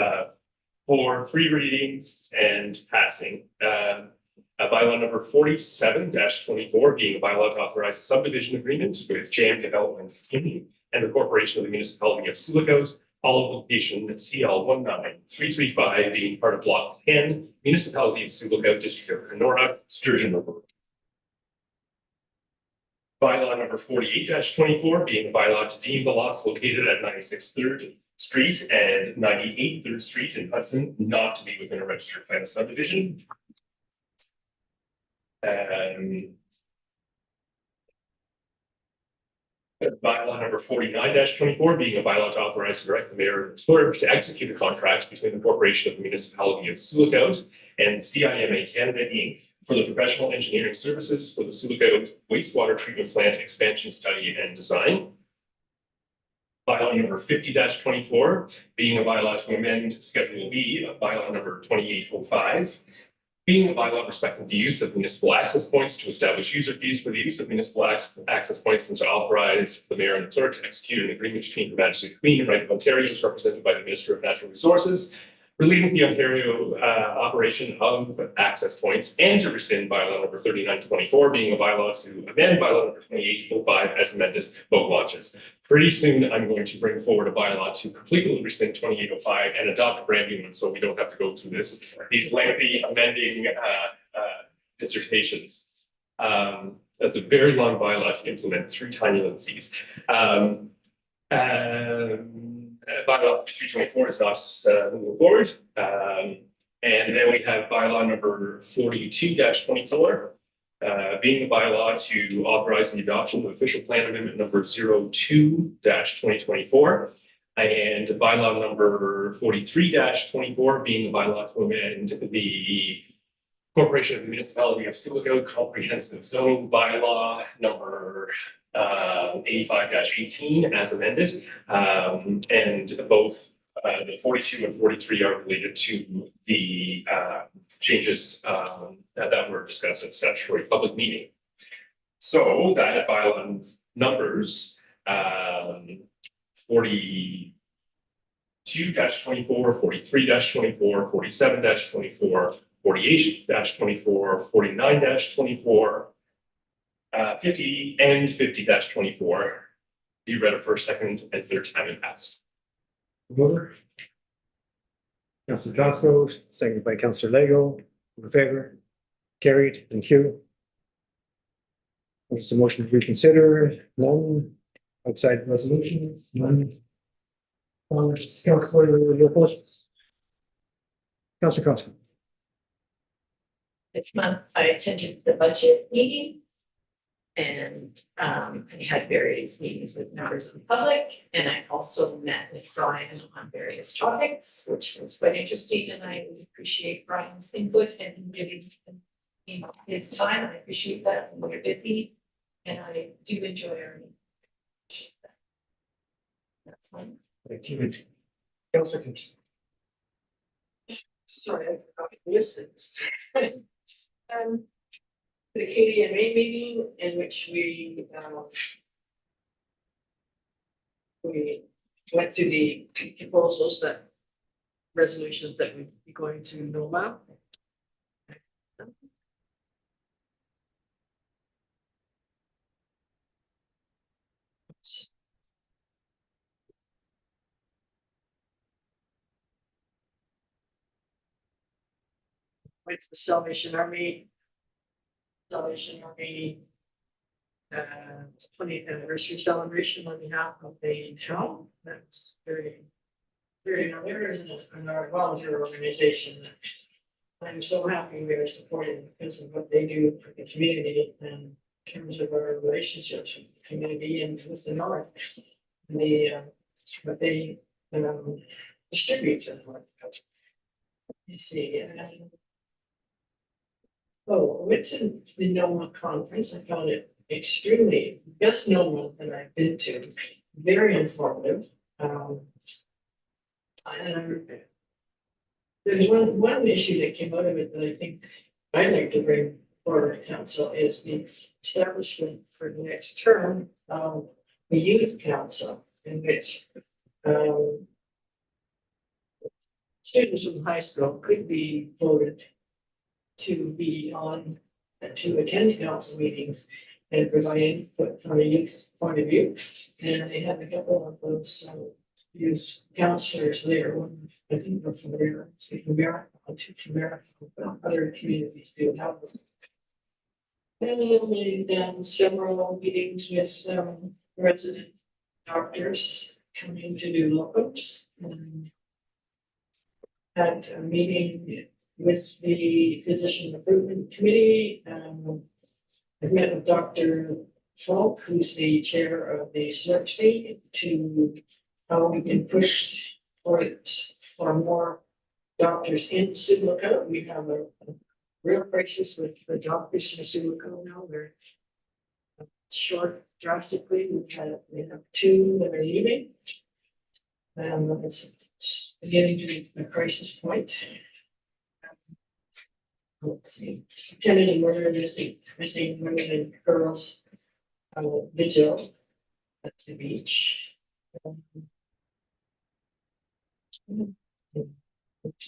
For 3 readings and passing. Bylaw number 47-24 being a bylaw to authorize a subdivision agreement with Jam Developments Inc. and the Corporation of the Municipality of Sioux, all of location CL 19335 being part of Block 10, Municipality of Sioux, District of Kenora, Sturgeon River. Bylaw number 48-24 being a bylaw to deem the lots located at 96 3rd Street and 98 3rd Street in Hudson not to be within a registered plan of subdivision. Bylaw number 49-24 being a bylaw to authorize and direct the mayor and clerk to execute a contract between the Corporation of the Municipality of Sioux and CIMA Canada Inc. for the professional engineering services for the Sioux wastewater treatment plant expansion study and design. Bylaw number 50-24 being a bylaw to amend Schedule B of bylaw number 2805. Being a bylaw respecting the use of municipal access points to establish user fees for the use of municipal access points and to authorize the mayor and the clerk to execute an agreement between Her Majesty the Queen and Right of Ontario as represented by the Minister of Natural Resources, relating to the Ontario operation of access points, and to rescind bylaw number 39-24 being a bylaw to amend bylaw number 2805 as amended, boat launches. pretty soon I'm going to bring forward a bylaw to completely rescind 2805 and adopt a brand new one, so we don't have to go through these lengthy amending dissertations. That's a very long bylaw to implement, 3 tiny little fees. Bylaw 324 is not moving forward. And then we have bylaw number 42-24. Being a bylaw to authorize the adoption of official plan amendment number 02-2024. And bylaw number 43-24 being a bylaw to amend the Corporation of the Municipality of Sioux Comprehensive Zoning Bylaw number 85-18 as amended. And both the 42 and 43 are related to the changes that were discussed at the statutory public meeting. So that bylaw numbers 42-24, 43-24, 47-24, 48-24, 49-24, 50 and 50-24. Be read a first, second, and third time and passed. Mover. Councillor Johnson, seconded by Councillor Lego. In favor? Carried. Thank you. What's the motion to reconsider? None. Outside resolution? None. Councillor Leopold. Councillor Costa. This month, I attended the budget meeting. And I had various meetings with members of the public, and I also met with Brian on various topics, which was quite interesting, and I really appreciate Brian's input and giving his time. I appreciate that, and we're busy, and I do enjoy our meeting. That's fine. Thank you. Councillor Kingston. Sorry, I missed this. The KDMA meeting in which we went through the proposals that resolutions that we'd be going to know about. With the Salvation Army. 20th anniversary celebration on behalf of the town. That's very, very nice, and it's our volunteer organization. I'm so happy we are supported because of what they do for the community and in terms of our relationships with the community and with the north. And what they distribute to the north. You see, I went to the NOMA conference. I found it extremely best NOMA that I've been to. Very informative. And there's one issue that came out of it that I think I'd like to bring forward to council is the establishment for the next term of the youth council, in which students from high school could be voted to be on, to attend council meetings and provide input from a youth point of view. And they had a couple of those youth counselors there. One, I think they're from there, from America, two from America, but other communities do have this. And we've done several meetings with resident doctors coming to do locums. And had a meeting with the physician recruitment committee. I met with Dr. Falk, who's the chair of the SERC, to how we can push for more doctors in Sioux. We have a real crisis with the doctors in Sioux now. They're short drastically. We have 2 that are leaving. It's getting to a crisis point. Let's see, attended a murder missing women and girls vigil at the beach.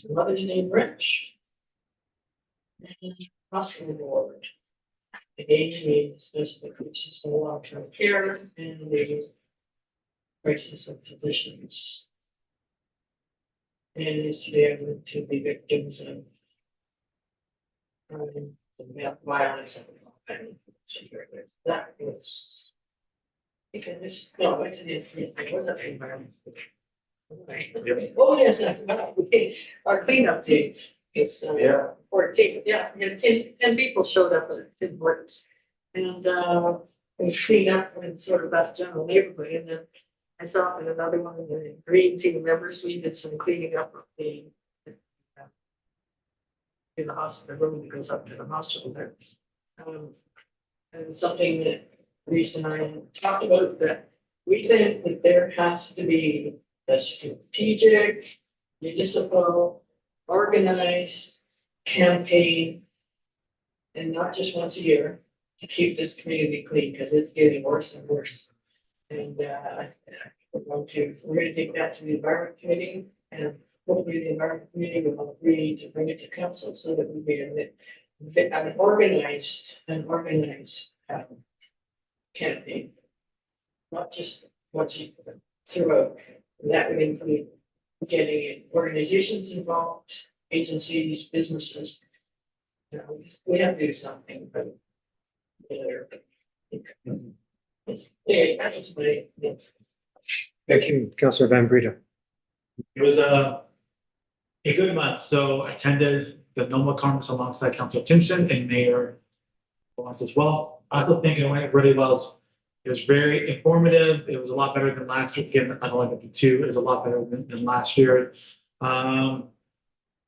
Mother's name Rich. And hospital board. Again, we discussed the crisis in long-term care and the crisis of physicians. And is to be able to be victims of violence and that was. Because no, it was an environment. Oh, yes, I forgot. Our cleanup day is 14th, yeah, and 10 people showed up at Tim Hortons. And we cleaned up and sort of that general neighborhood, and then myself and another one of the green team members, we did some cleaning up of the in the hospital, room that goes up to the hospital there. And something that Reese and I talked about, that we think that there has to be a strategic, municipal, organized campaign. And not just once a year, to keep this community clean, because it's getting worse and worse. And we're gonna take that to the environment committee, and hopefully the environment committee will agree to bring it to council so that we get an organized campaign. Not just once you throughout, that would include getting organizations involved, agencies, businesses. You know, we have to do something, but. Yeah, that's my, yes. Thank you, Councillor Van Breda. It was a good month, so I attended the NOMA conference alongside Councillor Timpson and Mayor Lawrence as well. I also think it went really well. It was very informative. It was a lot better than last year. Again, I only went to two. It was a lot better than last year.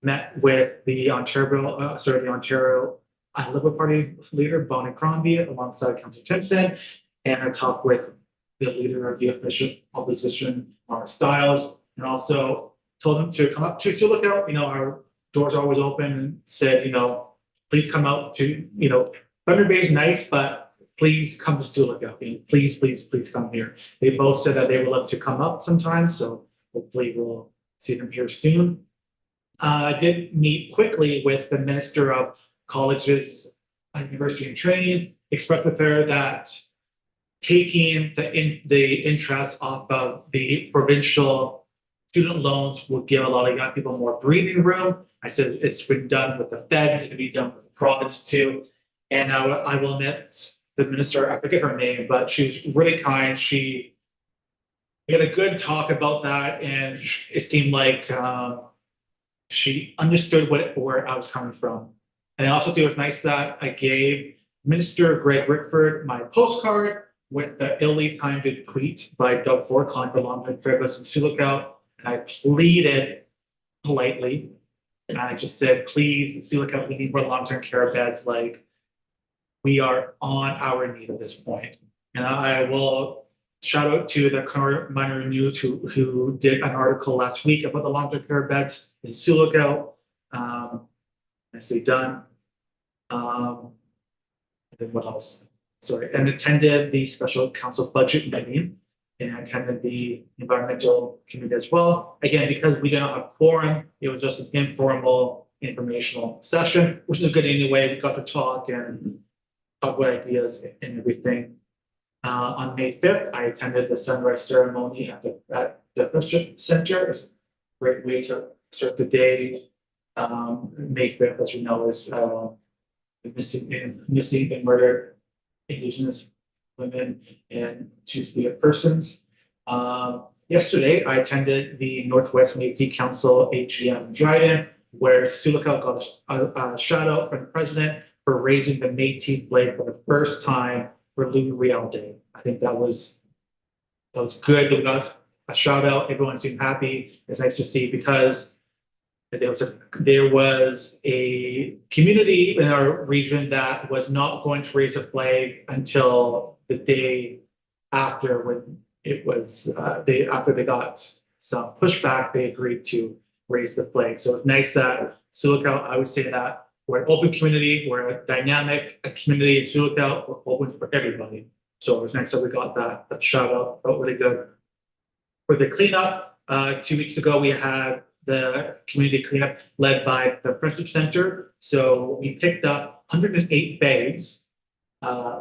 Met with the Ontario Liberal Party leader, Bonnie Crombie, alongside Councillor Timpson. And I talked with the leader of the official opposition, Mark Stiles, and also told him to come up to Lookout. You know, our doors are always open, and said, you know, please come out to, you know, Thunder Bay is nice, but please come to Sioux Lookout. Please come here. They both said that they would love to come up sometime, so hopefully we'll see them here soon. I did meet quickly with the Minister of Colleges, University and Training, expressed with her that taking the interest off of the provincial student loans will give a lot of young people more breathing room. I said it's been done with the feds, it can be done with the province too. And I will admit, the minister, I forget her name, but she was really kind. We had a good talk about that, and it seemed like she understood where I was coming from. And I also think it was nice that I gave Minister Greg Rickford my postcard with the illy timed tweet by Doug Ford calling for long-term care beds in Sioux Lookout. And I pleaded politely, and I just said, please, Sioux Lookout, we need more long-term care beds. Like, we are on our need at this point. And I will shout out to the current Minor News who did an article last week about the long-term care beds in Sioux Lookout. Nicely done. And then what else? Sorry, and attended the special council budget meeting, and attended the environmental committee as well. Again, because we didn't have quorum, it was just an informal informational session, which is good anyway. We got to talk and talk about ideas and everything. On May 5th, I attended the sunrise ceremony at the Friendship Center. It's a great way to start the day. May 5th, as you know, is missing and murdered Indigenous women and Two-Spirit persons. Yesterday, I attended the Northwest Métis Council AGM in Dryden, where Sioux Lookout got a shout out from the president for raising the Métis flag for the first time for Louis Riel Day. I think that was good. That we got a shout out. Everyone seemed happy. It's nice to see, because there was a community in our region that was not going to raise a flag until the day after, when it was after they got some pushback, they agreed to raise the flag. So it's nice that Sioux Lookout, I would say that we're an open community, we're a dynamic community in Sioux Lookout, we're open for everybody. So it was nice that we got that shout out. Felt really good. For the cleanup, 2 weeks ago we had the community cleanup led by the Friendship Center. So we picked up 108 bags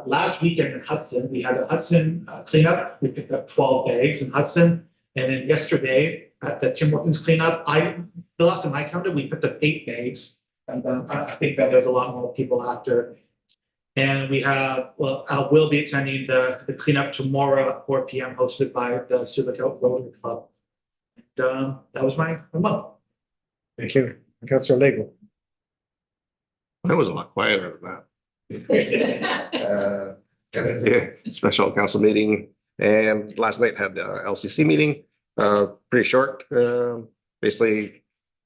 last weekend in Hudson, we had a Hudson cleanup. We picked up 12 bags in Hudson. And then yesterday at the Tim Hortons cleanup, the last time I counted, we picked up 8 bags. And I think that there's a lot more people after. And we have, well, I will be attending the cleanup tomorrow at 4 p.m. hosted by the Sioux Rotary Club. And that was my remote. Thank you. Councillor Legal. That was a lot quieter than that. Yeah, special council meeting, and last night had the LCC meeting, pretty short. Basically,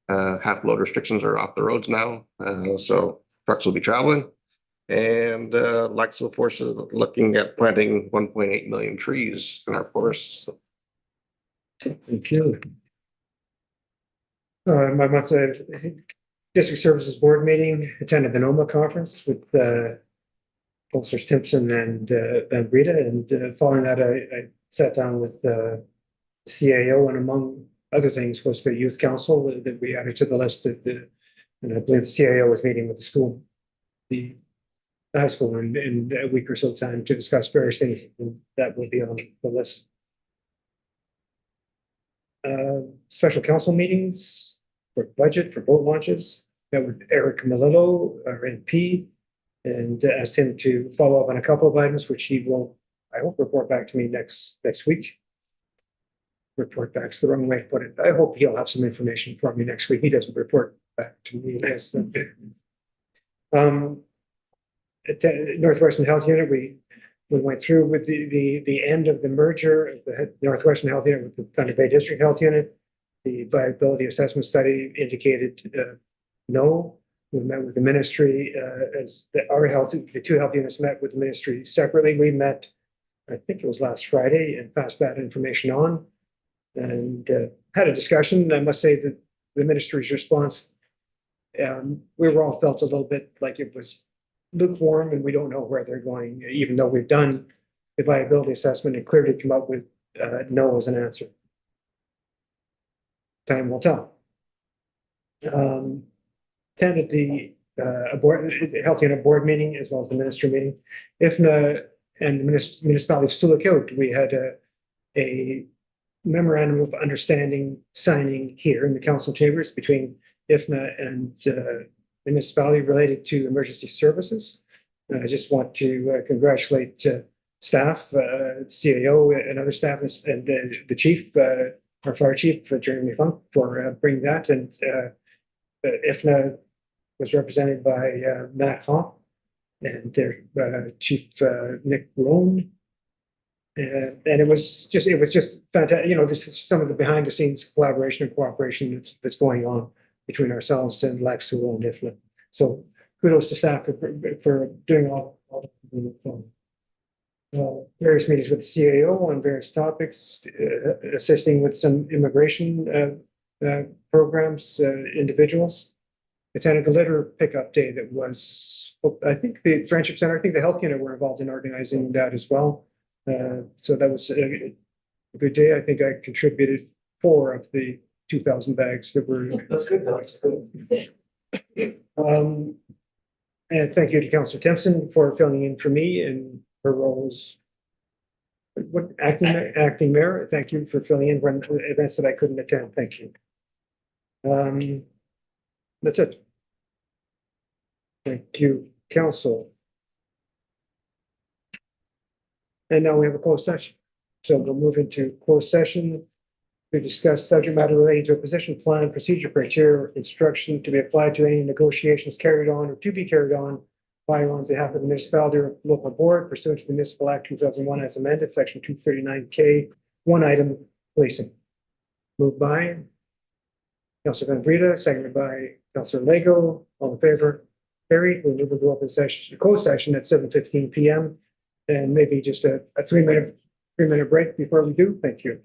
half load restrictions are off the roads now, so trucks will be traveling. And Lexington Forest is looking at planting 1.8 million trees in our forests. Thank you. My monthly district services board meeting, attended the NOMA conference with Councilors Timpson and Rita, and following that, I sat down with the CAO, and among other things was the youth council that we added to the list. And I believe the CAO was meeting with the school, the high school in a week or so time to discuss various things that will be on the list. Special council meetings for budget, for boat launches, met with Eric Melillo, our NP, and asked him to follow up on a couple of items, which he will, I hope, report back to me next week. Report back's the wrong way to put it. I hope he'll have some information for me next week. He doesn't report back to me. Yes. At the Northwestern Health Unit, we went through with the end of the merger of the Northwestern Health Unit with the Thunder Bay District Health Unit. The viability assessment study indicated no. We met with the ministry as the two health units met with the ministry separately. We met, I think it was last Friday, and passed that information on and had a discussion. I must say that the ministry's response, we were all felt a little bit like it was lukewarm, and we don't know where they're going, even though we've done the viability assessment and clearly come up with no as an answer. Time will tell. Attended the health unit board meeting as well as the ministry meeting. IFNA and the municipality of Sioux, we had a memorandum of understanding signing here in the council chambers between IFNA and the municipality related to emergency services. I just want to congratulate staff, CAO and other staff, and the chief, our fire chief, Jeremy Funk, for bringing that. And IFNA was represented by Matt Hawk and their chief Nick Roan. And it was just fantastic. You know, this is some of the behind the scenes collaboration and cooperation that's going on between ourselves and Sioux and IFNA. So kudos to staff for doing all various meetings with the CAO on various topics, assisting with some immigration programs, individuals. Attended the litter pickup day that was, I think the Friendship Center, I think the health unit were involved in organizing that as well. So that was a good day. I think I contributed 4 of the 2,000 bags that were. That's good, though. That's good. And thank you to Councillor Timpson for filling in for me in her role as acting mayor. Thank you for filling in when events that I couldn't attend. Thank you. That's it. Thank you, council. And now we have a closed session. So we'll move into closed session to discuss subject matter relating to a position plan, procedure, criteria, instruction to be applied to any negotiations carried on or to be carried on by or on behalf of the municipality or local board pursuant to the Municipal Act 2001 as amended, section 239K, one item, policing. Moved by Councillor Van Breda, seconded by Councillor Lego. All in favor? Carried. We will go up in session, closed session at 7:15 p.m. and maybe just a 3-minute break before we do. Thank you.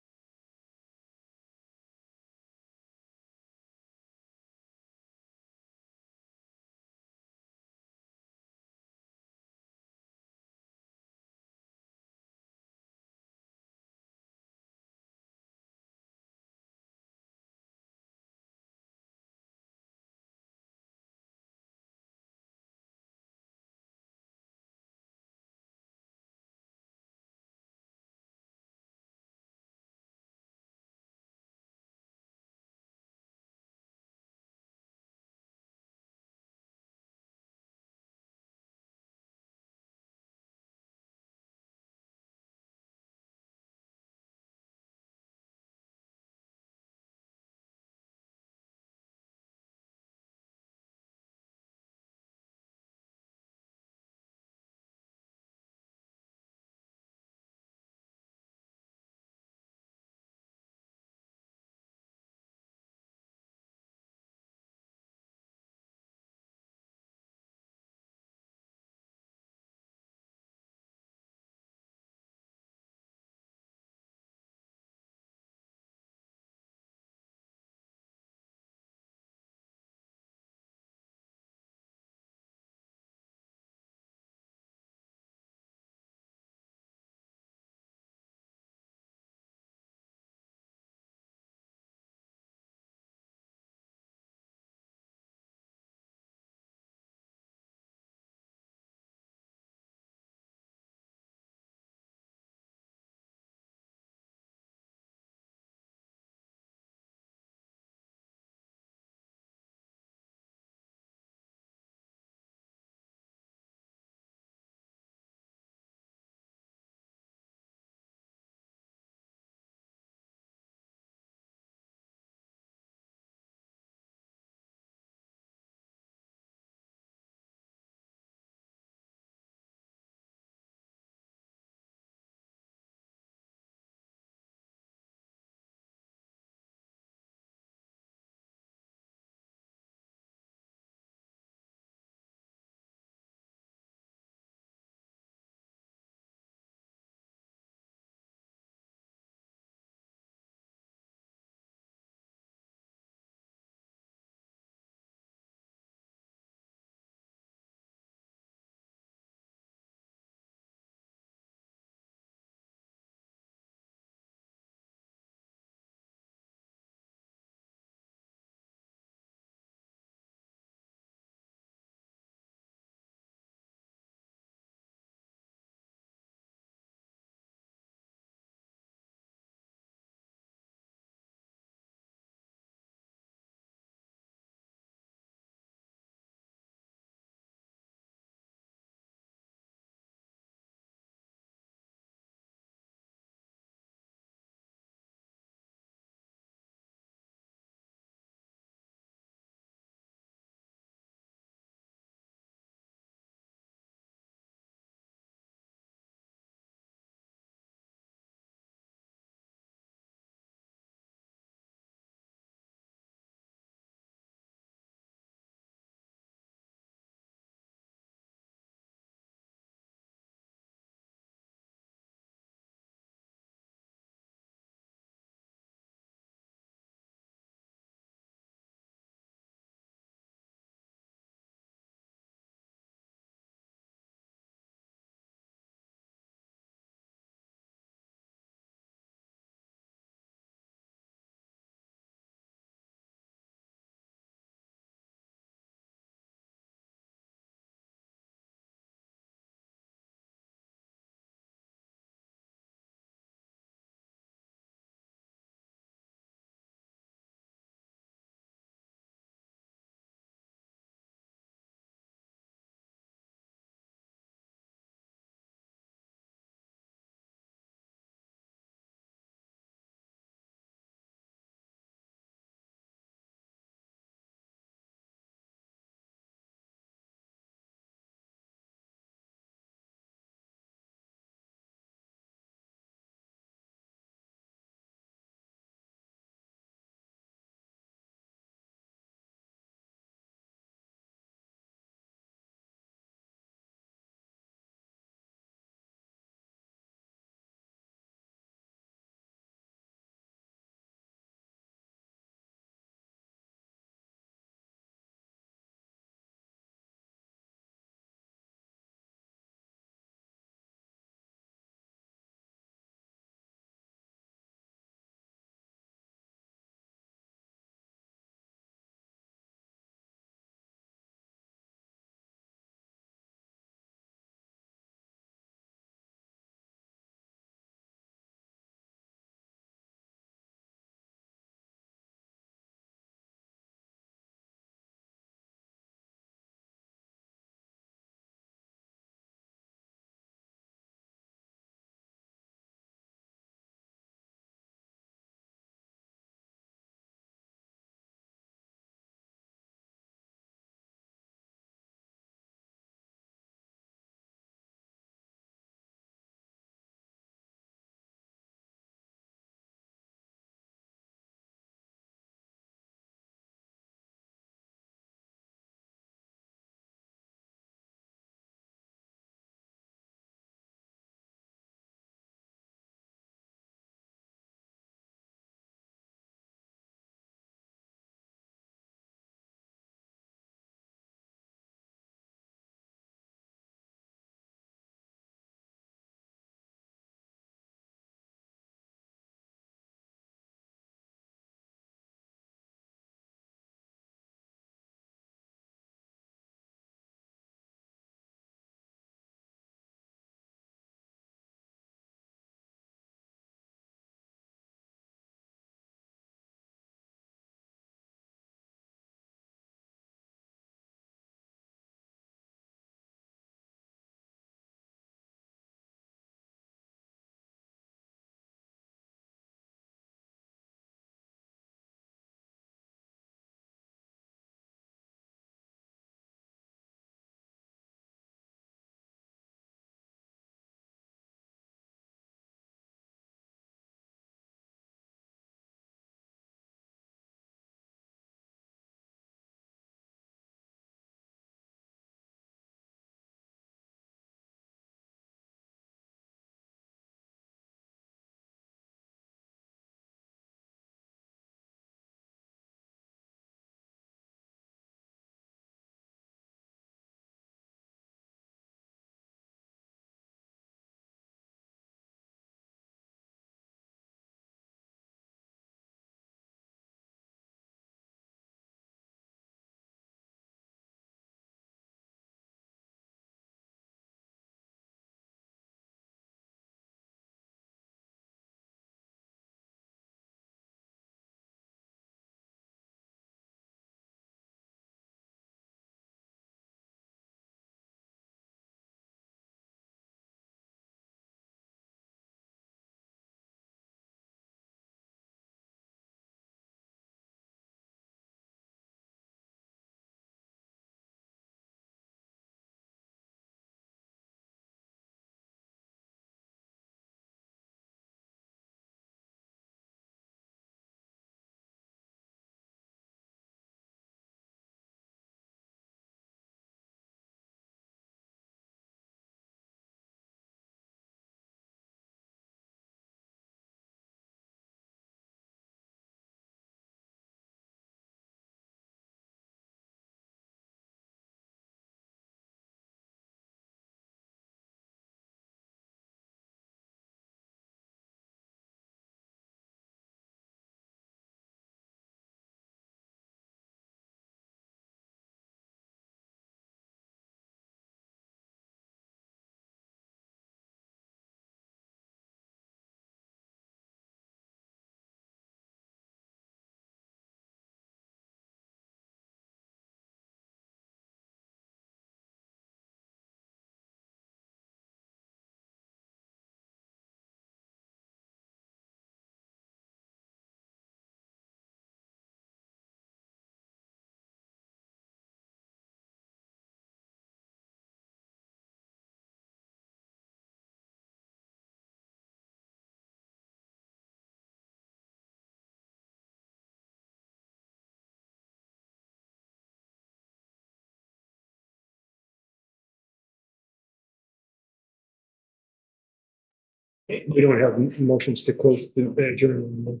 We don't have motions to close the adjournment.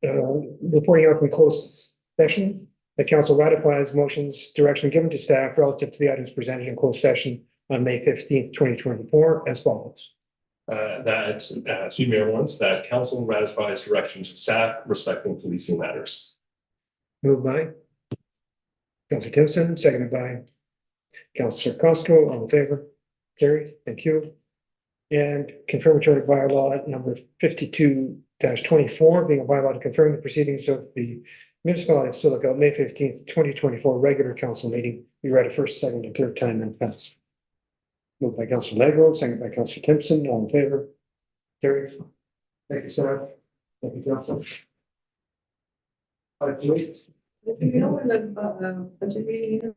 Reporting out from closed session, the council ratifies motions direction given to staff relative to the items presented in closed session on May 15th, 2024 as follows. Through Mayor Lawrence, that council ratifies direction to staff respecting policing matters. Moved by Councilor Timpson, seconded by Councilor Costco, all in favor? Carried, thank you. And confirmatory bylaw number 52-24, being a bylaw to confirm the proceedings of the municipality of Sioux, May 15th, 2024 regular council meeting. We read it first, second, and third time and passed. Moved by Councilor Legro, seconded by Councilor Timpson, all in favor? Carried. Thank you, staff. Thank you, Councilor. You know, when the budget meeting